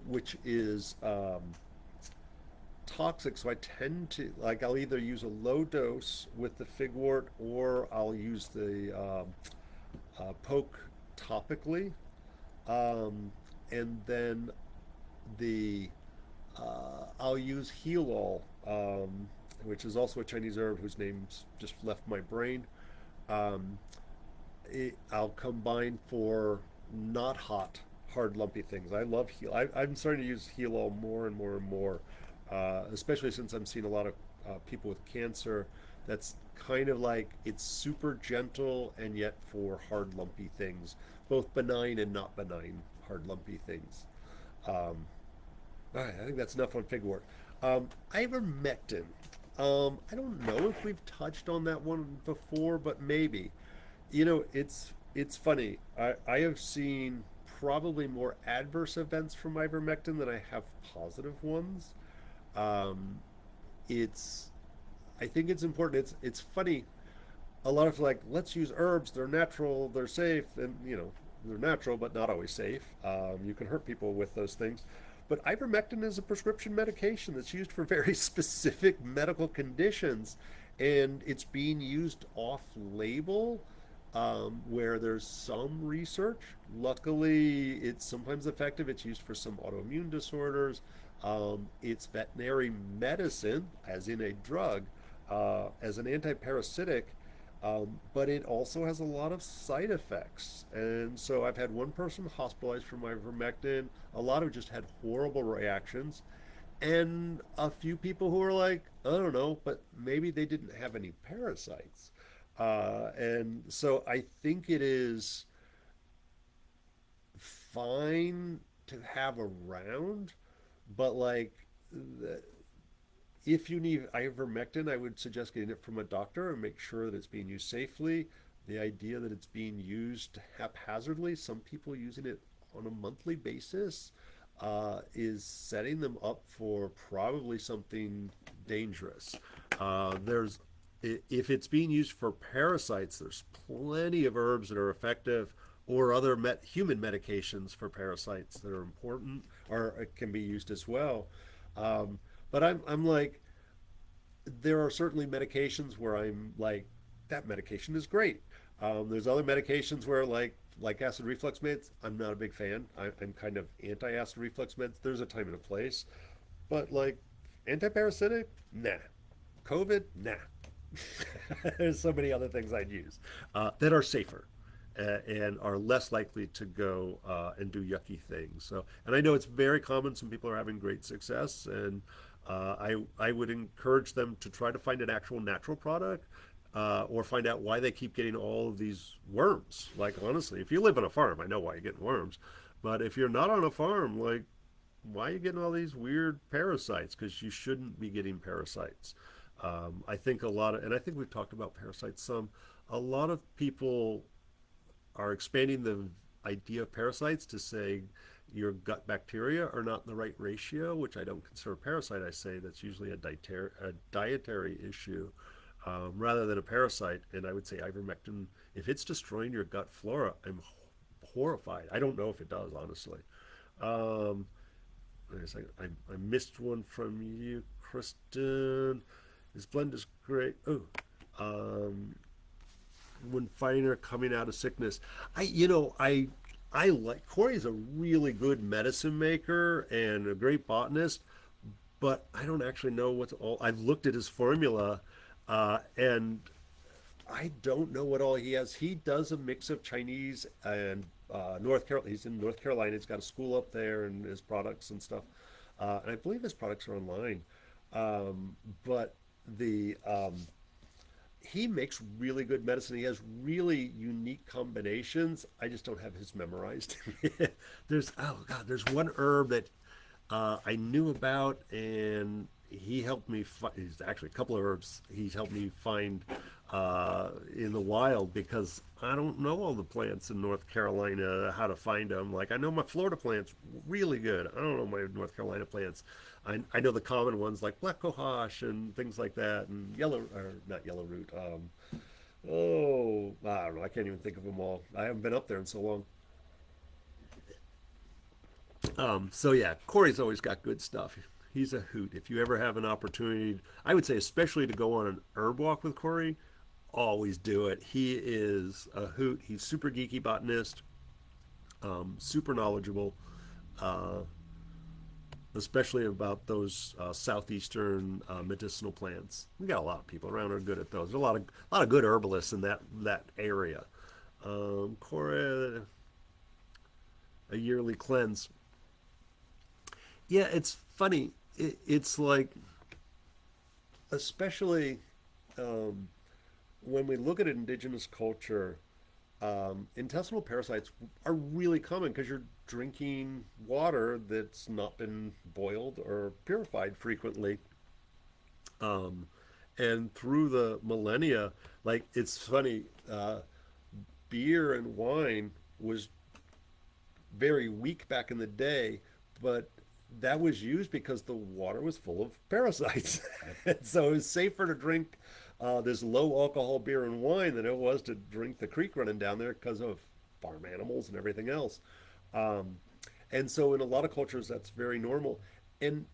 which is toxic. So I tend to like I'll either use a low dose with the figwort or I'll use the poke topically, um, and then the I'll use heal all, which is also a Chinese herb whose name's just left my brain. Um, I'll combine for not hot, hard, lumpy things. I love heal. I'm starting to use heal all more and more and more, especially since I'm seeing a lot of people with cancer. That's kind of like it's super gentle and yet for hard, lumpy things, both benign and not benign hard, lumpy things. Um, all right, I think that's enough on figwort. Ivermectin. I don't know if we've touched on that one before, but maybe. It's funny. I have seen probably more adverse events from ivermectin than I have positive ones. Um, it's I think it's important. It's funny. A lot of like let's use herbs. They're natural. They're safe, and they're natural, but not always safe. You can hurt people with those things. But ivermectin is a prescription medication that's used for very specific medical conditions, and it's being used off label where there's some research. Luckily, it's sometimes effective. It's used for some autoimmune disorders. It's veterinary medicine, as in a drug, as an antiparasitic, but it also has a lot of side effects. And so I've had one person hospitalized from ivermectin. A lot of just had horrible reactions. And a few people who are like, I don't know, but maybe they didn't have any parasites. And so I think it is fine to have around, but like, If you need ivermectin, I would suggest getting it from a doctor and make sure that it's being used safely. The idea that it's being used haphazardly, some people using it on a monthly basis, is setting them up for probably something dangerous. There's if it's being used for parasites, there's plenty of herbs that are effective, or other human medications for parasites that are important or can be used as well. But I'm like, there are certainly medications where I'm like, that medication is great. There's other medications where like acid reflux meds, I'm not a big fan. I'm kind of anti-acid reflux meds. There's a time and a place, but like antiparasitic, nah. COVID, nah. There's so many other things I'd use that are safer and are less likely to go and do yucky things. So, and I know it's very common. Some people are having great success, and I would encourage them to try to find an actual natural product. Or find out why they keep getting all of these worms. Like, honestly, if you live on a farm, I know why you're getting worms. But if you're not on a farm, like, why are you getting all these weird parasites? Because you shouldn't be getting parasites. I think and I think we've talked about parasites some, a lot of people are expanding the idea of parasites to say your gut bacteria are not in the right ratio, which I don't consider a parasite. I say that's usually a dietary issue rather than a parasite. And I would say ivermectin, if it's destroying your gut flora, I'm horrified. I don't know if it does, honestly. Um, Wait a second. I missed one from you, Kristen. This blend is great. Oh, um, when fighting or coming out of sickness, I like Corey's a really good medicine maker and a great botanist, but I don't actually know what's all. I've looked at his formula, and I don't know what all he has. He does a mix of Chinese and North Carolina. He's in North Carolina. He's got a school up there, and his products and stuff. And I believe his products are online. But the he makes really good medicine. He has really unique combinations. I just don't have his memorized. There's one herb that I knew about, and he helped me. He's actually a couple of herbs he's helped me find in the wild because I don't know all the plants in North Carolina how to find them. Like I know my Florida plants really good. I don't know my North Carolina plants. I know the common ones like black cohosh and things like that, and yellow or not yellow root. I don't know. I can't even think of them all. I haven't been up there in so long. So yeah, Corey's always got good stuff. He's a hoot. If you ever have an opportunity, I would say especially to go on an herb walk with Corey, always do it. He is a hoot. He's super geeky botanist, super knowledgeable, uh, especially about those southeastern medicinal plants. We got a lot of people around who are good at those. There's a lot of good herbalists in that area. Corey, a yearly cleanse. Yeah, it's funny. It's like, especially um, when we look at indigenous culture, intestinal parasites are really common because you're drinking water that's not been boiled or purified frequently. Um, and through the millennia, like it's funny, beer and wine was very weak back in the day, but that was used because the water was full of parasites. And so it was safer to drink this low alcohol beer and wine than it was to drink the creek running down there because of farm animals and everything else. Um, and so in a lot of cultures, that's very normal. And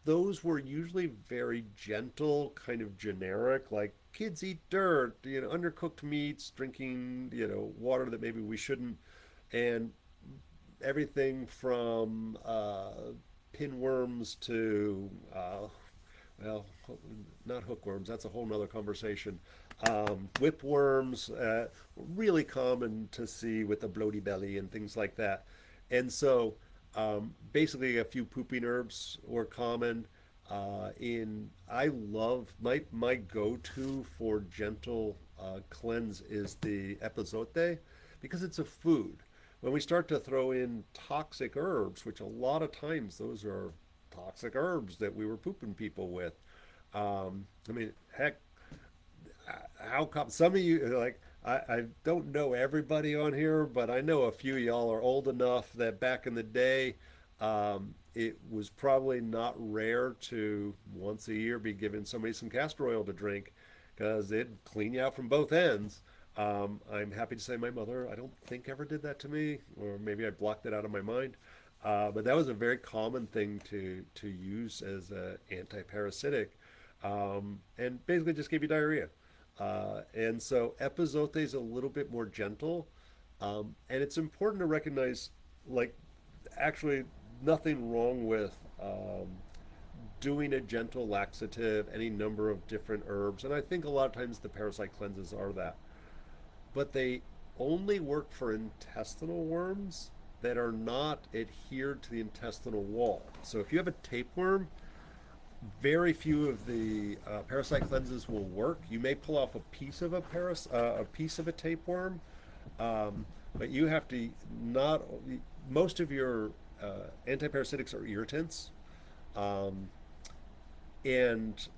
those were usually very gentle, kind of generic, like kids eat dirt, undercooked meats, drinking, water that maybe we shouldn't. And everything from pinworms to well, not hookworms. That's a whole nother conversation. Whipworms, really common to see with the bloaty belly and things like that. And so, basically, a few pooping herbs were common. I love my go-to for gentle cleanse is the epazote because it's a food. When we start to throw in toxic herbs, which a lot of times those are toxic herbs that we were pooping people with, I mean, heck, how come some of you like I don't know everybody on here, but I know a few of y'all are old enough that back in the day, it was probably not rare to once a year be giving somebody some castor oil to drink because it'd clean you out from both ends. I'm happy to say my mother, I don't think ever did that to me, or maybe I blocked it out of my mind. But that was a very common thing to use as an anti-parasitic, and basically just gave you diarrhea. And so epizote is a little bit more gentle, and it's important to recognize, like, actually nothing wrong with doing a gentle laxative, any number of different herbs, and I think a lot of times the parasite cleanses are that, but they only work for intestinal worms that are not adhered to the intestinal wall. So if you have a tapeworm, very few of the parasite cleanses will work. You may pull off a piece of a piece of a tapeworm, but you have to not. Most of your antiparasitics are irritants, um, and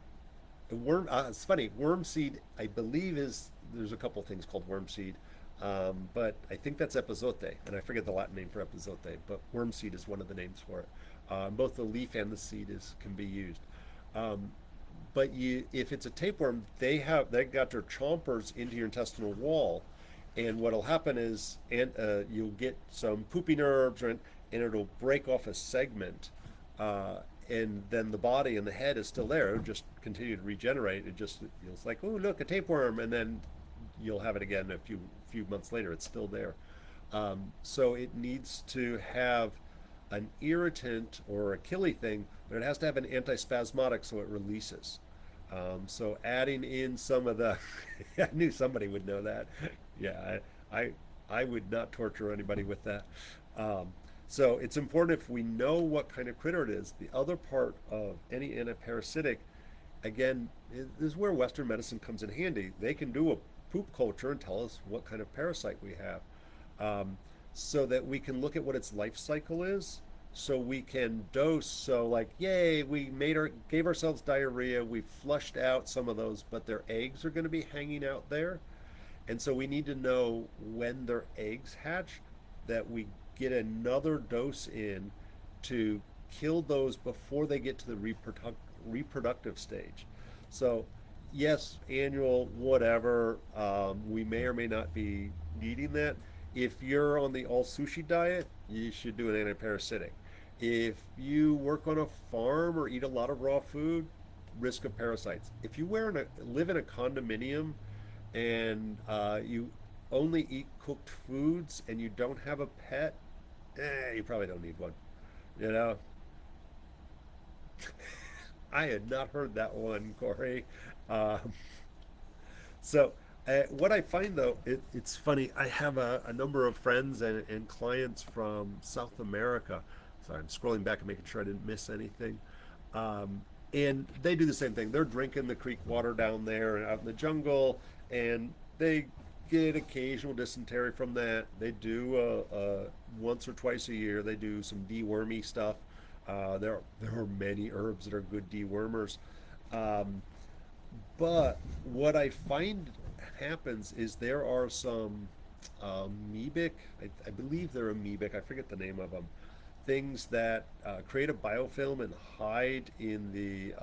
worm. It's funny. Worm seed, I believe, is there's a couple things called worm seed, but I think that's epizote, and I forget the Latin name for epizote. But worm seed is one of the names for it. Both the leaf and the seed is can be used. Um, but if it's a tapeworm, they got their chompers into your intestinal wall, and what'll happen is, and you'll get some poopy nerves, and it'll break off a segment, uh, and then the body and the head is still there. It'll just continue to regenerate. It's like, oh look, a tapeworm, and then you'll have it again a few months later. It's still there. So it needs to have an irritant or a killy thing, but it has to have an antispasmodic so it releases. So adding in some of the, I knew somebody would know that. Yeah, I would not torture anybody with that. Um, so it's important if we know what kind of critter it is. The other part of any antiparasitic, again, is where Western medicine comes in handy. They can do a poop culture and tell us what kind of parasite we have, um, so that we can look at what its life cycle is, so we can dose. So like, yay, we gave ourselves diarrhea, we flushed out some of those, but their eggs are going to be hanging out there, and so we need to know when their eggs hatch, that we get another dose in to kill those before they get to the reproductive stage. So yes, annual, whatever. We may or may not be needing that. If you're on the all sushi diet, you should do an antiparasitic. If you work on a farm or eat a lot of raw food, risk of parasites. If you live in a condominium and you only eat cooked foods and you don't have a pet, you probably don't need one. You know, I had not heard that one, Corey. Um, so, what I find though, it's funny. I have a number of friends and clients from South America. Sorry, I'm scrolling back and making sure I didn't miss anything. And they do the same thing. They're drinking the creek water down there out in the jungle, and they get occasional dysentery from that. They do once or twice a year. They do some dewormy stuff. There are many herbs that are good dewormers. Um, but what I find happens is there are some amoebic, I believe they're amoebic, I forget the name of them, things that create a biofilm and hide in the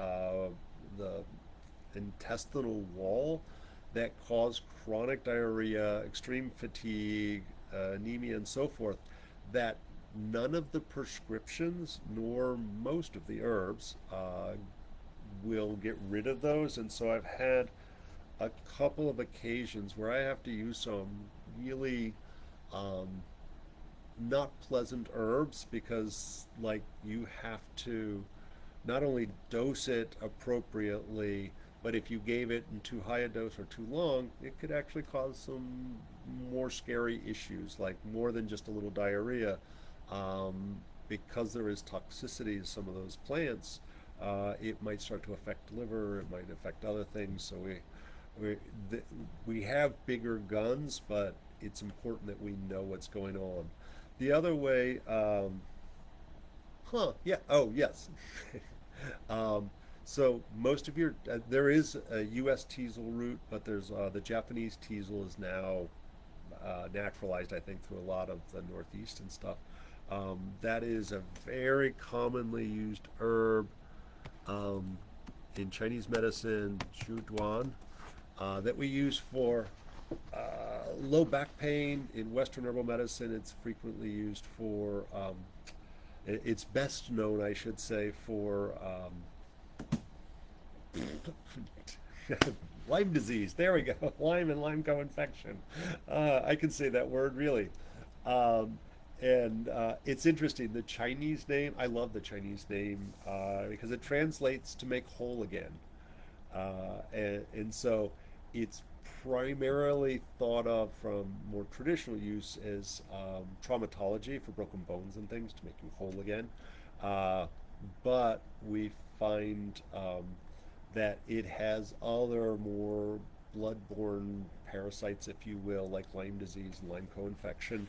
intestinal wall that cause chronic diarrhea, extreme fatigue, anemia, and so forth, that none of the prescriptions nor most of the herbs will get rid of those. And so I've had a couple of occasions where I have to use some really um, not pleasant herbs, because like you have to not only dose it appropriately, but if you gave it in too high a dose or too long, it could actually cause some more scary issues, like more than just a little diarrhea. Because there is toxicity to some of those plants, it might start to affect liver, it might affect other things. So we, we have bigger guns, but it's important that we know what's going on. The other way, yeah, oh, yes. um, So most of your there is a U.S. teasel root, but there's the Japanese teasel is now naturalized, I think, through a lot of the Northeast and stuff. That is a very commonly used herb um, in Chinese medicine, Zhuduan, that we use for low back pain. In Western herbal medicine, it's frequently used for, it's best known, I should say, for Lyme disease. There we go. Lyme and Lyme co-infection. I can say that word really. Um, and it's interesting. The Chinese name, I love the Chinese name because it translates to make whole again. And so it's primarily thought of from more traditional use as traumatology for broken bones and things to make you whole again. Uh, but we find that it has other more bloodborne parasites, if you will, like Lyme disease and Lyme co-infection.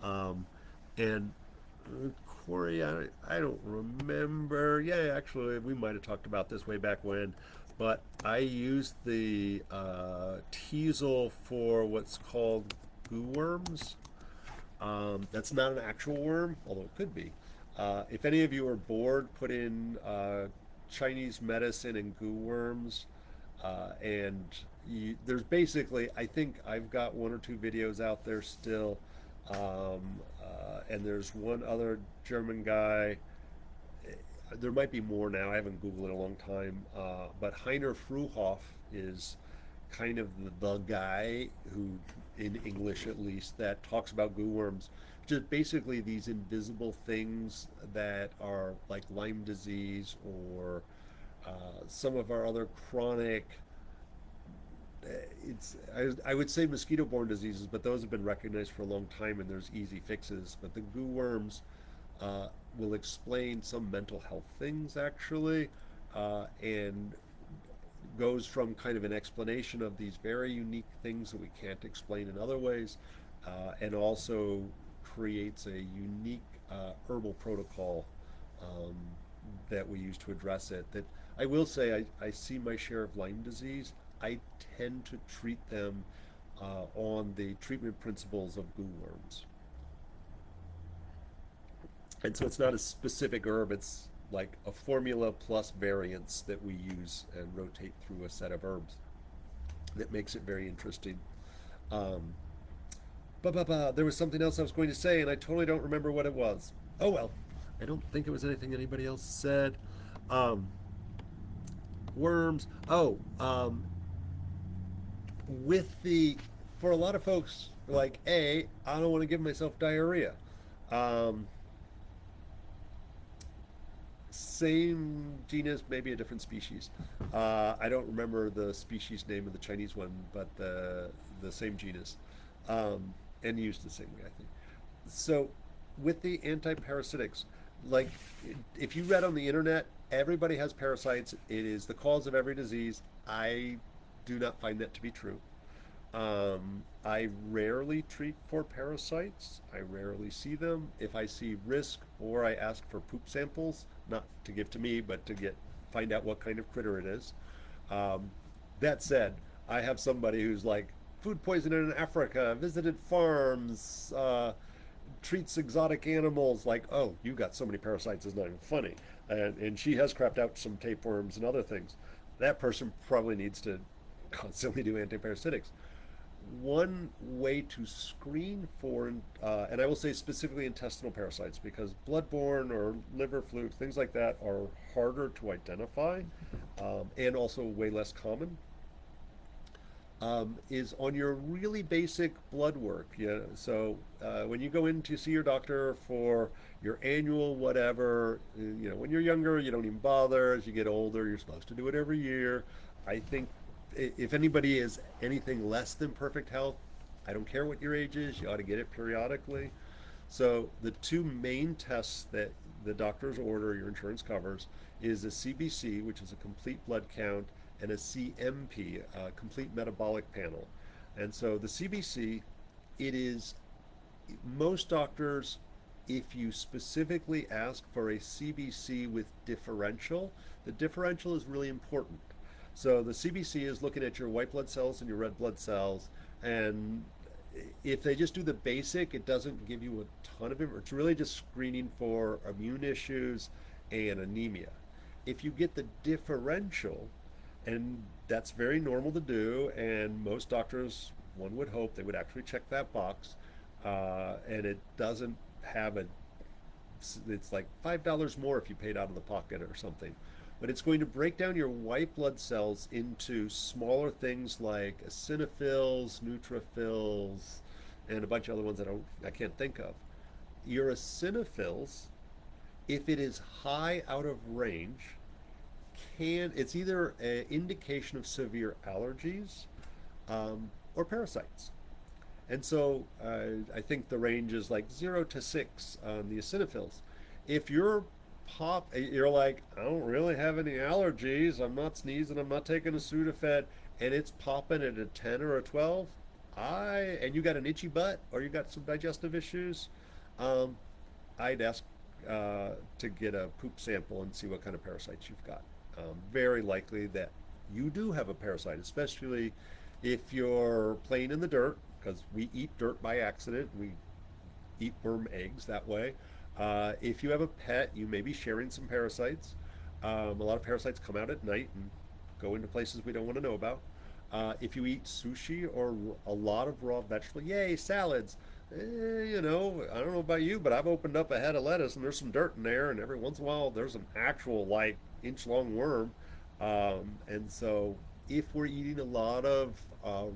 Um, and Corey, I don't remember. Yeah, actually, we might have talked about this way back when, but I used the teasel for what's called goo worms. That's not an actual worm, although it could be. If any of you are bored, put in Chinese medicine and goo worms, and there's basically, I think I've got one or two videos out there still, and there's one other German guy. There might be more now. I haven't Googled it in a long time, but Heiner Fruhoff is kind of the guy who, in English at least, that talks about goo worms. Just basically these invisible things that are like Lyme disease or some of our other chronic. I would say mosquito-borne diseases, but those have been recognized for a long time, and there's easy fixes. But the goo worms uh, will explain some mental health things actually, and goes from kind of an explanation of these very unique things that we can't explain in other ways, and also creates a unique herbal protocol um, that we use to address it. That I will say, I see my share of Lyme disease. I tend to treat them on the treatment principles of goo worms. And so it's not a specific herb, it's like a formula plus variants that we use and rotate through a set of herbs that makes it very interesting. Um, there was something else I was going to say, and I totally don't remember what it was. Oh well, I don't think it was anything anybody else said. Um, Worms. With the for a lot of folks, like I don't want to give myself diarrhea. Um, Same genus, maybe a different species. I don't remember the species name of the Chinese one, but the same genus, and used the same way, I think. So, with the antiparasitics, like if you read on the internet, everybody has parasites. It is the cause of every disease. I do not find that to be true. I rarely treat for parasites. I rarely see them. If I see risk or I ask for poop samples, not to give to me, but to get find out what kind of critter it is. Um, that said, I have somebody who's like food poisoning in Africa, visited farms, treats exotic animals. Like, oh, you got so many parasites, it's not even funny. And she has crapped out some tapeworms and other things. That person probably needs to constantly do antiparasitics. One way to screen for, and I will say specifically intestinal parasites, because bloodborne or liver flu, things like that, are harder to identify and also way less common, is on your really basic blood work. Yeah, so when you go in to see your doctor for your annual whatever, when you're younger, you don't even bother. As you get older, you're supposed to do it every year. I think if anybody is anything less than perfect health, I don't care what your age is, you ought to get it periodically. So the two main tests that the doctors order, your insurance covers, is a CBC, which is a complete blood count, and a CMP, a complete metabolic panel. And so the CBC, it is most doctors, If you specifically ask for a CBC with differential, the differential is really important. So the CBC is looking at your white blood cells and your red blood cells, and if they just do the basic, it doesn't give you a ton of it. It's really just screening for immune issues and anemia. If you get the differential, and that's very normal to do, and most doctors, one would hope, they would actually check that box, and it doesn't have a, it's like $5 more if you paid out of the pocket or something. But it's going to break down your white blood cells into smaller things like eosinophils, neutrophils, and a bunch of other ones that I can't think of. Your eosinophils, if it is high out of range, it's either an indication of severe allergies or parasites. And so I think the range is like 0 to 6 on the eosinophils. If you're like, I don't really have any allergies, I'm not sneezing, I'm not taking a Sudafed, and it's popping at a 10 or a 12, and you got an itchy butt or you got some digestive issues, I'd ask to get a poop sample and see what kind of parasites you've got. Very likely that you do have a parasite, especially if you're playing in the dirt, because we eat dirt by accident. We eat worm eggs that way. If you have a pet, you may be sharing some parasites. A lot of parasites come out at night and go into places we don't want to know about. If you eat sushi or a lot of raw vegetables, yay, salads. I don't know about you, but I've opened up a head of lettuce and there's some dirt in there, and every once in a while there's an actual like inch-long worm. And so if we're eating a lot of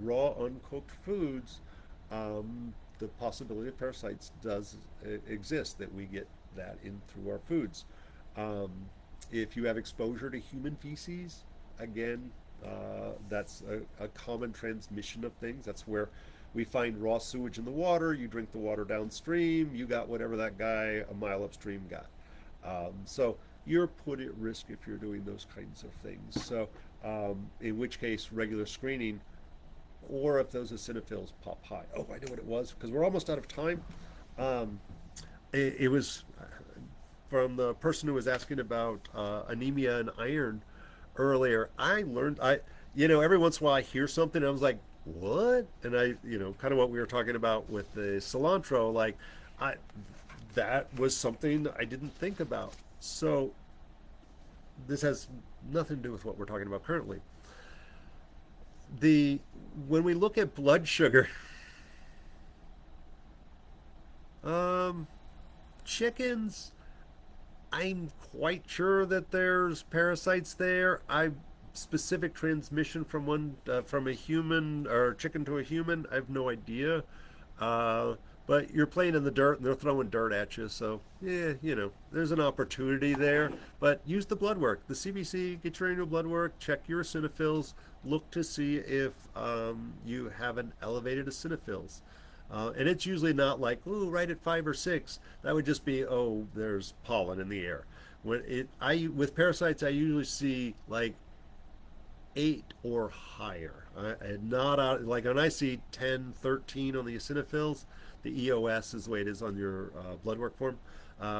raw, uncooked foods, the possibility of parasites does exist, that we get that in through our foods. If you have exposure to human feces, again, that's a common transmission of things. That's where we find raw sewage in the water. You drink the water downstream, you got whatever that guy a mile upstream got. So you're put at risk if you're doing those kinds of things. So in which case, regular screening, or if those eosinophils pop high. Oh, I know what it was, because we're almost out of time. It was from the person who was asking about anemia and iron earlier. I learned, every once in a while I hear something and I was like, what? And kind of what we were talking about with the cilantro, like, that was something I didn't think about. So this has nothing to do with what we're talking about currently. When we look at blood sugar, chickens, I'm quite sure that there's parasites there. Specific transmission from a human or chicken to a human, I have no idea. But you're playing in the dirt and they're throwing dirt at you, so yeah, there's an opportunity there. But use the blood work, the CBC, get your annual blood work, check your eosinophils, look to see if you have an elevated eosinophils. And it's usually not like, ooh, right at 5 or 6. That would just be, oh, there's pollen in the air. With parasites, I usually see like 8 or higher. Not out, like when I see 10, 13 on the eosinophils, the EOS is the way it is on your blood work form.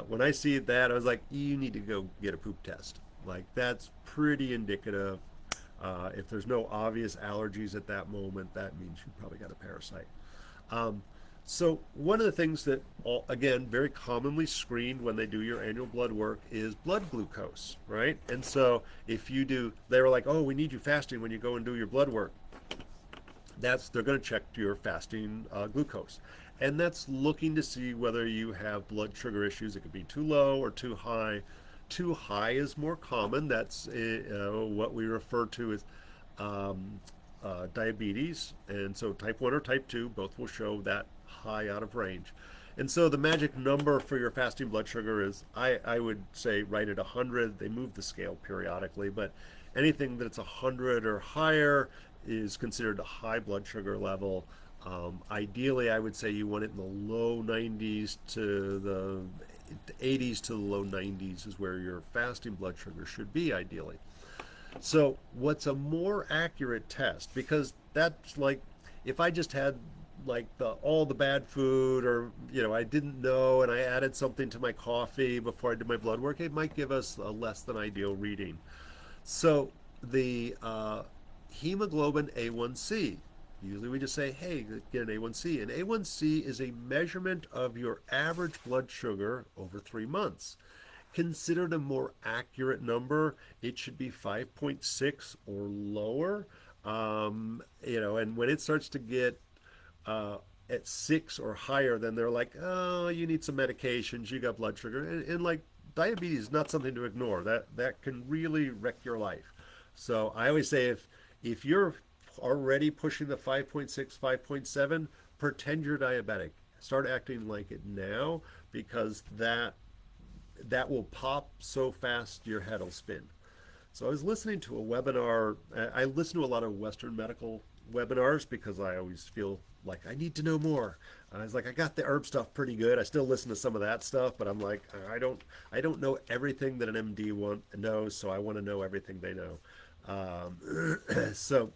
When I see that, I was like, you need to go get a poop test. Like, that's pretty indicative. If there's no obvious allergies at that moment, that means you probably got a parasite. So one of the things that, again, very commonly screened when they do your annual blood work is blood glucose, right? And so if you do, they were like, oh, we need you fasting when you go and do your blood work. They're going to check your fasting glucose. And that's looking to see whether you have blood sugar issues. It could be too low or too high. Too high is more common. That's what we refer to as diabetes. And so type 1 or type 2, both will show that high out of range. And so the magic number for your fasting blood sugar is, I would say, right at 100. They move the scale periodically, but anything that's 100 or higher is considered a high blood sugar level. Ideally, I would say you want it in the low 90s to the 80s to the low 90s is where your fasting blood sugar should be, ideally. So what's a more accurate test? Because that's like, if I just had like all the bad food, or I didn't know and I added something to my coffee before I did my blood work, it might give us a less than ideal reading. So the hemoglobin A1C, usually we just say, hey, get an A1C. An A1C is a measurement of your average blood sugar over 3 months. Considered a more accurate number, it should be 5.6 or lower. And when it starts to get uh, at 6 or higher, then they're like, oh, you need some medications, you got blood sugar. And like diabetes is not something to ignore. That can really wreck your life. So I always say if you're already pushing the 5.6, 5.7, pretend you're diabetic. Start acting like it now, because that will pop so fast your head will spin. So I was listening to a webinar. I listen to a lot of Western medical webinars because I always feel like I need to know more. And I was like, I got the herb stuff pretty good. I still listen to some of that stuff, but I'm like, I don't know everything that an MD knows, so I want to know everything they know. So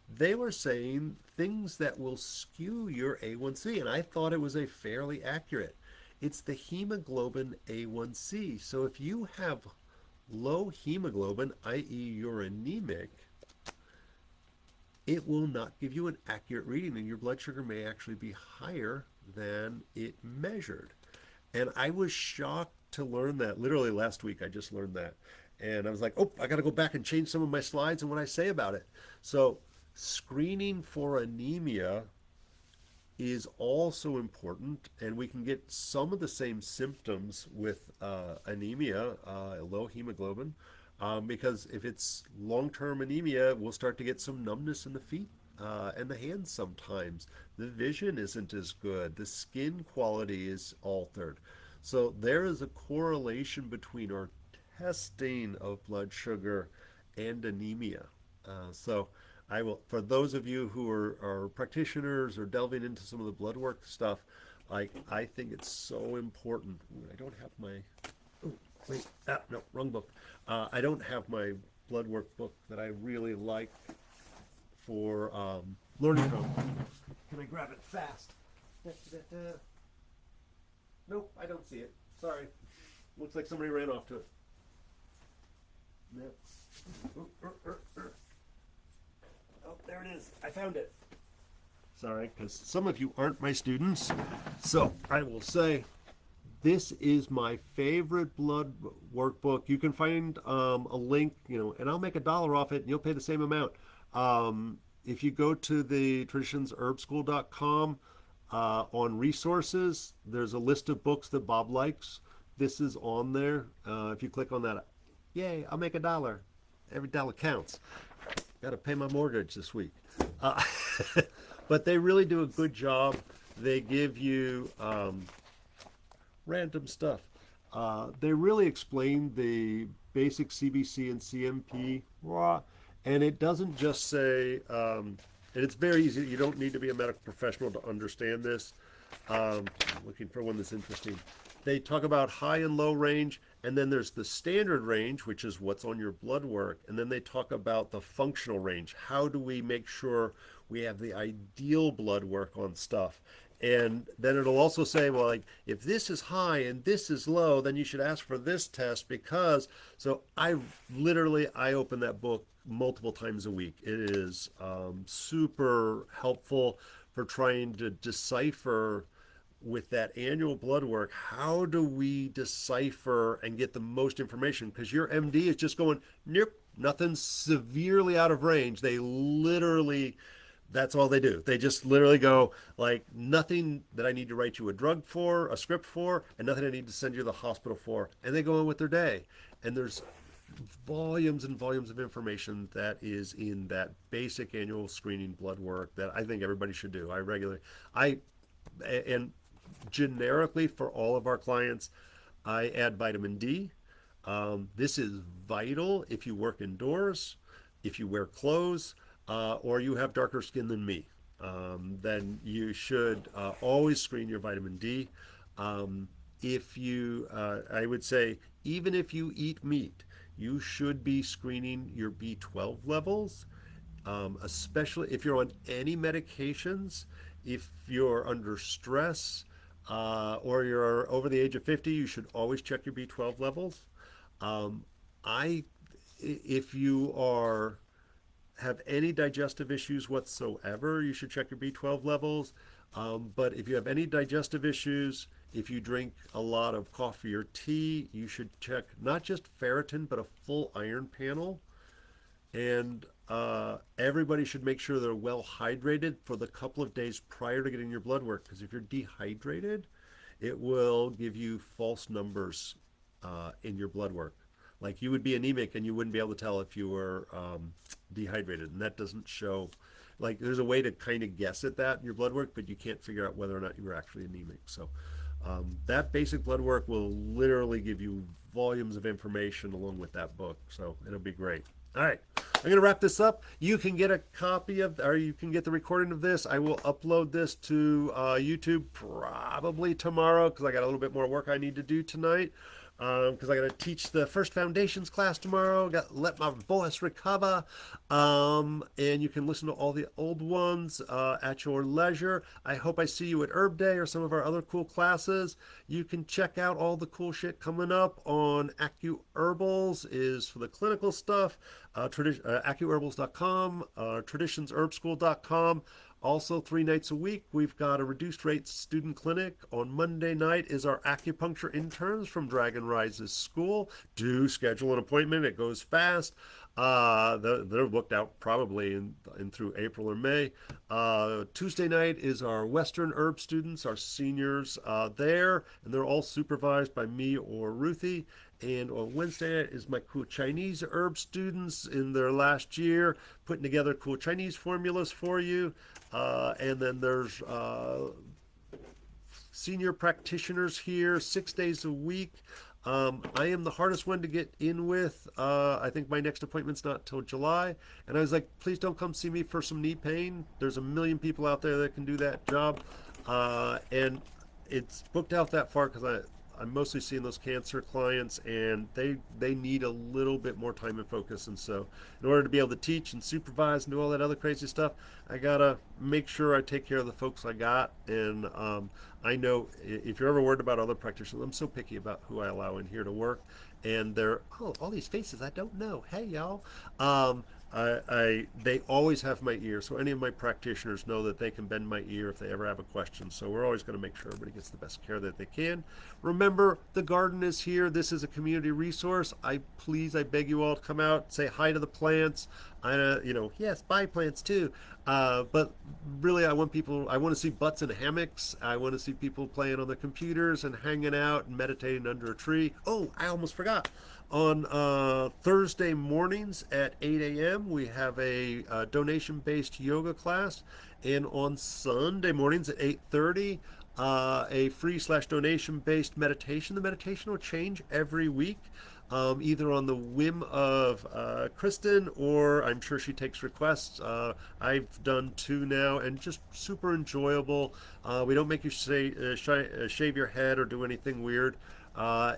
they were saying things that will skew your A1C, and I thought it was a fairly accurate. It's the hemoglobin A1C. So if you have low hemoglobin, i.e., you're anemic, it will not give you an accurate reading, and your blood sugar may actually be higher than it measured. And I was shocked to learn that. Literally last week, I just learned that. And I was like, oh, I got to go back and change some of my slides and what I say about it. So, screening for anemia is also important, and we can get some of the same symptoms with anemia, low hemoglobin, because if it's long-term anemia, we'll start to get some numbness in the feet and the hands sometimes. The vision isn't as good. The skin quality is altered. So there is a correlation between our testing of blood sugar and anemia. So I will, for those of you who are practitioners or delving into some of the blood work stuff, I think it's so important. I don't have my, oh, wait, no, wrong book. I don't have my blood work book that I really like for learning from. Can I grab it fast? Nope, I don't see it. Sorry. Looks like somebody ran off to it. Nope. Oh, there it is. I found it. Sorry, because some of you aren't my students. So I will say this is my favorite blood workbook. You can find a link, and I'll make $1 off it, and you'll pay the same amount. If you go to the traditionsherbschool.com on resources, there's a list of books that Bob likes. This is on there. If you click on that, yay, I'll make $1. Every dollar counts. Got to pay my mortgage this week. Uh, but they really do a good job. They give you random stuff. They really explain the basic CBC and CMP, and it doesn't just say, and it's very easy. You don't need to be a medical professional to understand this. Looking for one that's interesting. They talk about high and low range, and then there's the standard range, which is what's on your blood work, and then they talk about the functional range. How do we make sure we have the ideal blood work on stuff? And then it'll also say, well, like, if this is high and this is low, then you should ask for this test because. So I open that book multiple times a week. It is super helpful for trying to decipher with that annual blood work. How do we decipher and get the most information? Because your MD is just going, nope, nothing's severely out of range. They literally, that's all they do. They just literally go, like, nothing that I need to write you a script for, and nothing I need to send you to the hospital for. And they go on with their day. And there's volumes and volumes of information that is in that basic annual screening blood work that I think everybody should do. And generically for all of our clients, I add vitamin D. This is vital if you work indoors, if you wear clothes, or you have darker skin than me. Then you should always screen your vitamin D. I would say, even if you eat meat, you should be screening your B12 levels. especially if you're on any medications, if you're under stress, or you're over the age of 50, you should always check your B12 levels. Um, I, if you are have any digestive issues whatsoever, you should check your B12 levels. But if you have any digestive issues, if you drink a lot of coffee or tea, you should check not just ferritin, but a full iron panel. And everybody should make sure they're well hydrated for the couple of days prior to getting your blood work. Because if you're dehydrated, it will give you false numbers in your blood work. Like you would be anemic and you wouldn't be able to tell if you were dehydrated, and that doesn't show. Like there's a way to kind of guess at that in your blood work, but you can't figure out whether or not you were actually anemic. So that basic blood work will literally give you volumes of information along with that book. So it'll be great. All right, I'm going to wrap this up. You can get a copy of, or you can get the recording of this. I will upload this to YouTube probably tomorrow because I got a little bit more work I need to do tonight. Because I got to teach the first foundations class tomorrow. Got to let my voice recover. And you can listen to all the old ones at your leisure. I hope I see you at Herb Day or some of our other cool classes. You can check out all the cool shit coming up on AcuHerbals is for the clinical stuff. AcuHerbals.com, TraditionsHerbSchool.com. Also, 3 nights a week, we've got a reduced rate student clinic. On Monday night is our acupuncture interns from Dragon Rise's school. Do schedule an appointment. It goes fast. They're booked out probably in through April or May. Tuesday night is our Western herb students, our seniors there, and they're all supervised by me or Ruthie. And on Wednesday is my cool Chinese herb students in their last year, putting together cool Chinese formulas for you. And then there's senior practitioners here 6 days a week. I am the hardest one to get in with. I think my next appointment's not till July. And I was like, please don't come see me for some knee pain. There's a million people out there that can do that job. And it's booked out that far because I'm mostly seeing those cancer clients, and they need a little bit more time and focus. And so in order to be able to teach and supervise and do all that other crazy stuff, I gotta make sure I take care of the folks I got. And I know if you're ever worried about other practitioners, I'm so picky about who I allow in here to work. And they're, oh, all these faces I don't know. Hey, y'all. They always have my ear, so any of my practitioners know that they can bend my ear if they ever have a question. So we're always going to make sure everybody gets the best care that they can. Remember, the garden is here. This is a community resource. I beg you all to come out, say hi to the plants. Yes, buy plants too. But really, I want to see butts in hammocks. I want to see people playing on their computers and hanging out and meditating under a tree. Oh, I almost forgot. On Thursday mornings at 8 a.m., we have a donation-based yoga class. And on Sunday mornings at 8:30, a free/donation-based meditation. The meditation will change every week, either on the whim of Kristen, or I'm sure she takes requests. I've done 2 now, and just super enjoyable. We don't make you shave your head or do anything weird.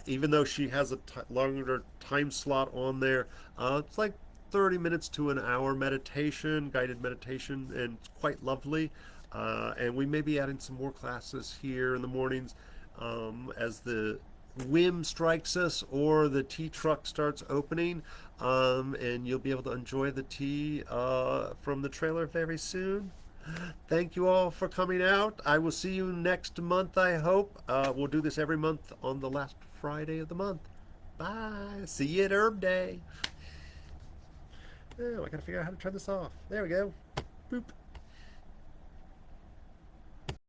Even though she has a longer time slot on there, it's like 30 minutes to an hour meditation, guided meditation, and it's quite lovely. And we may be adding some more classes here in the mornings as the whim strikes us or the tea truck starts opening. And you'll be able to enjoy the tea from the trailer very soon. Thank you all for coming out. I will see you next month, I hope. We'll do this every month on the last Friday of the month. Bye. See you at Herb Day. Oh, I gotta figure out how to turn this off. There we go. Boop.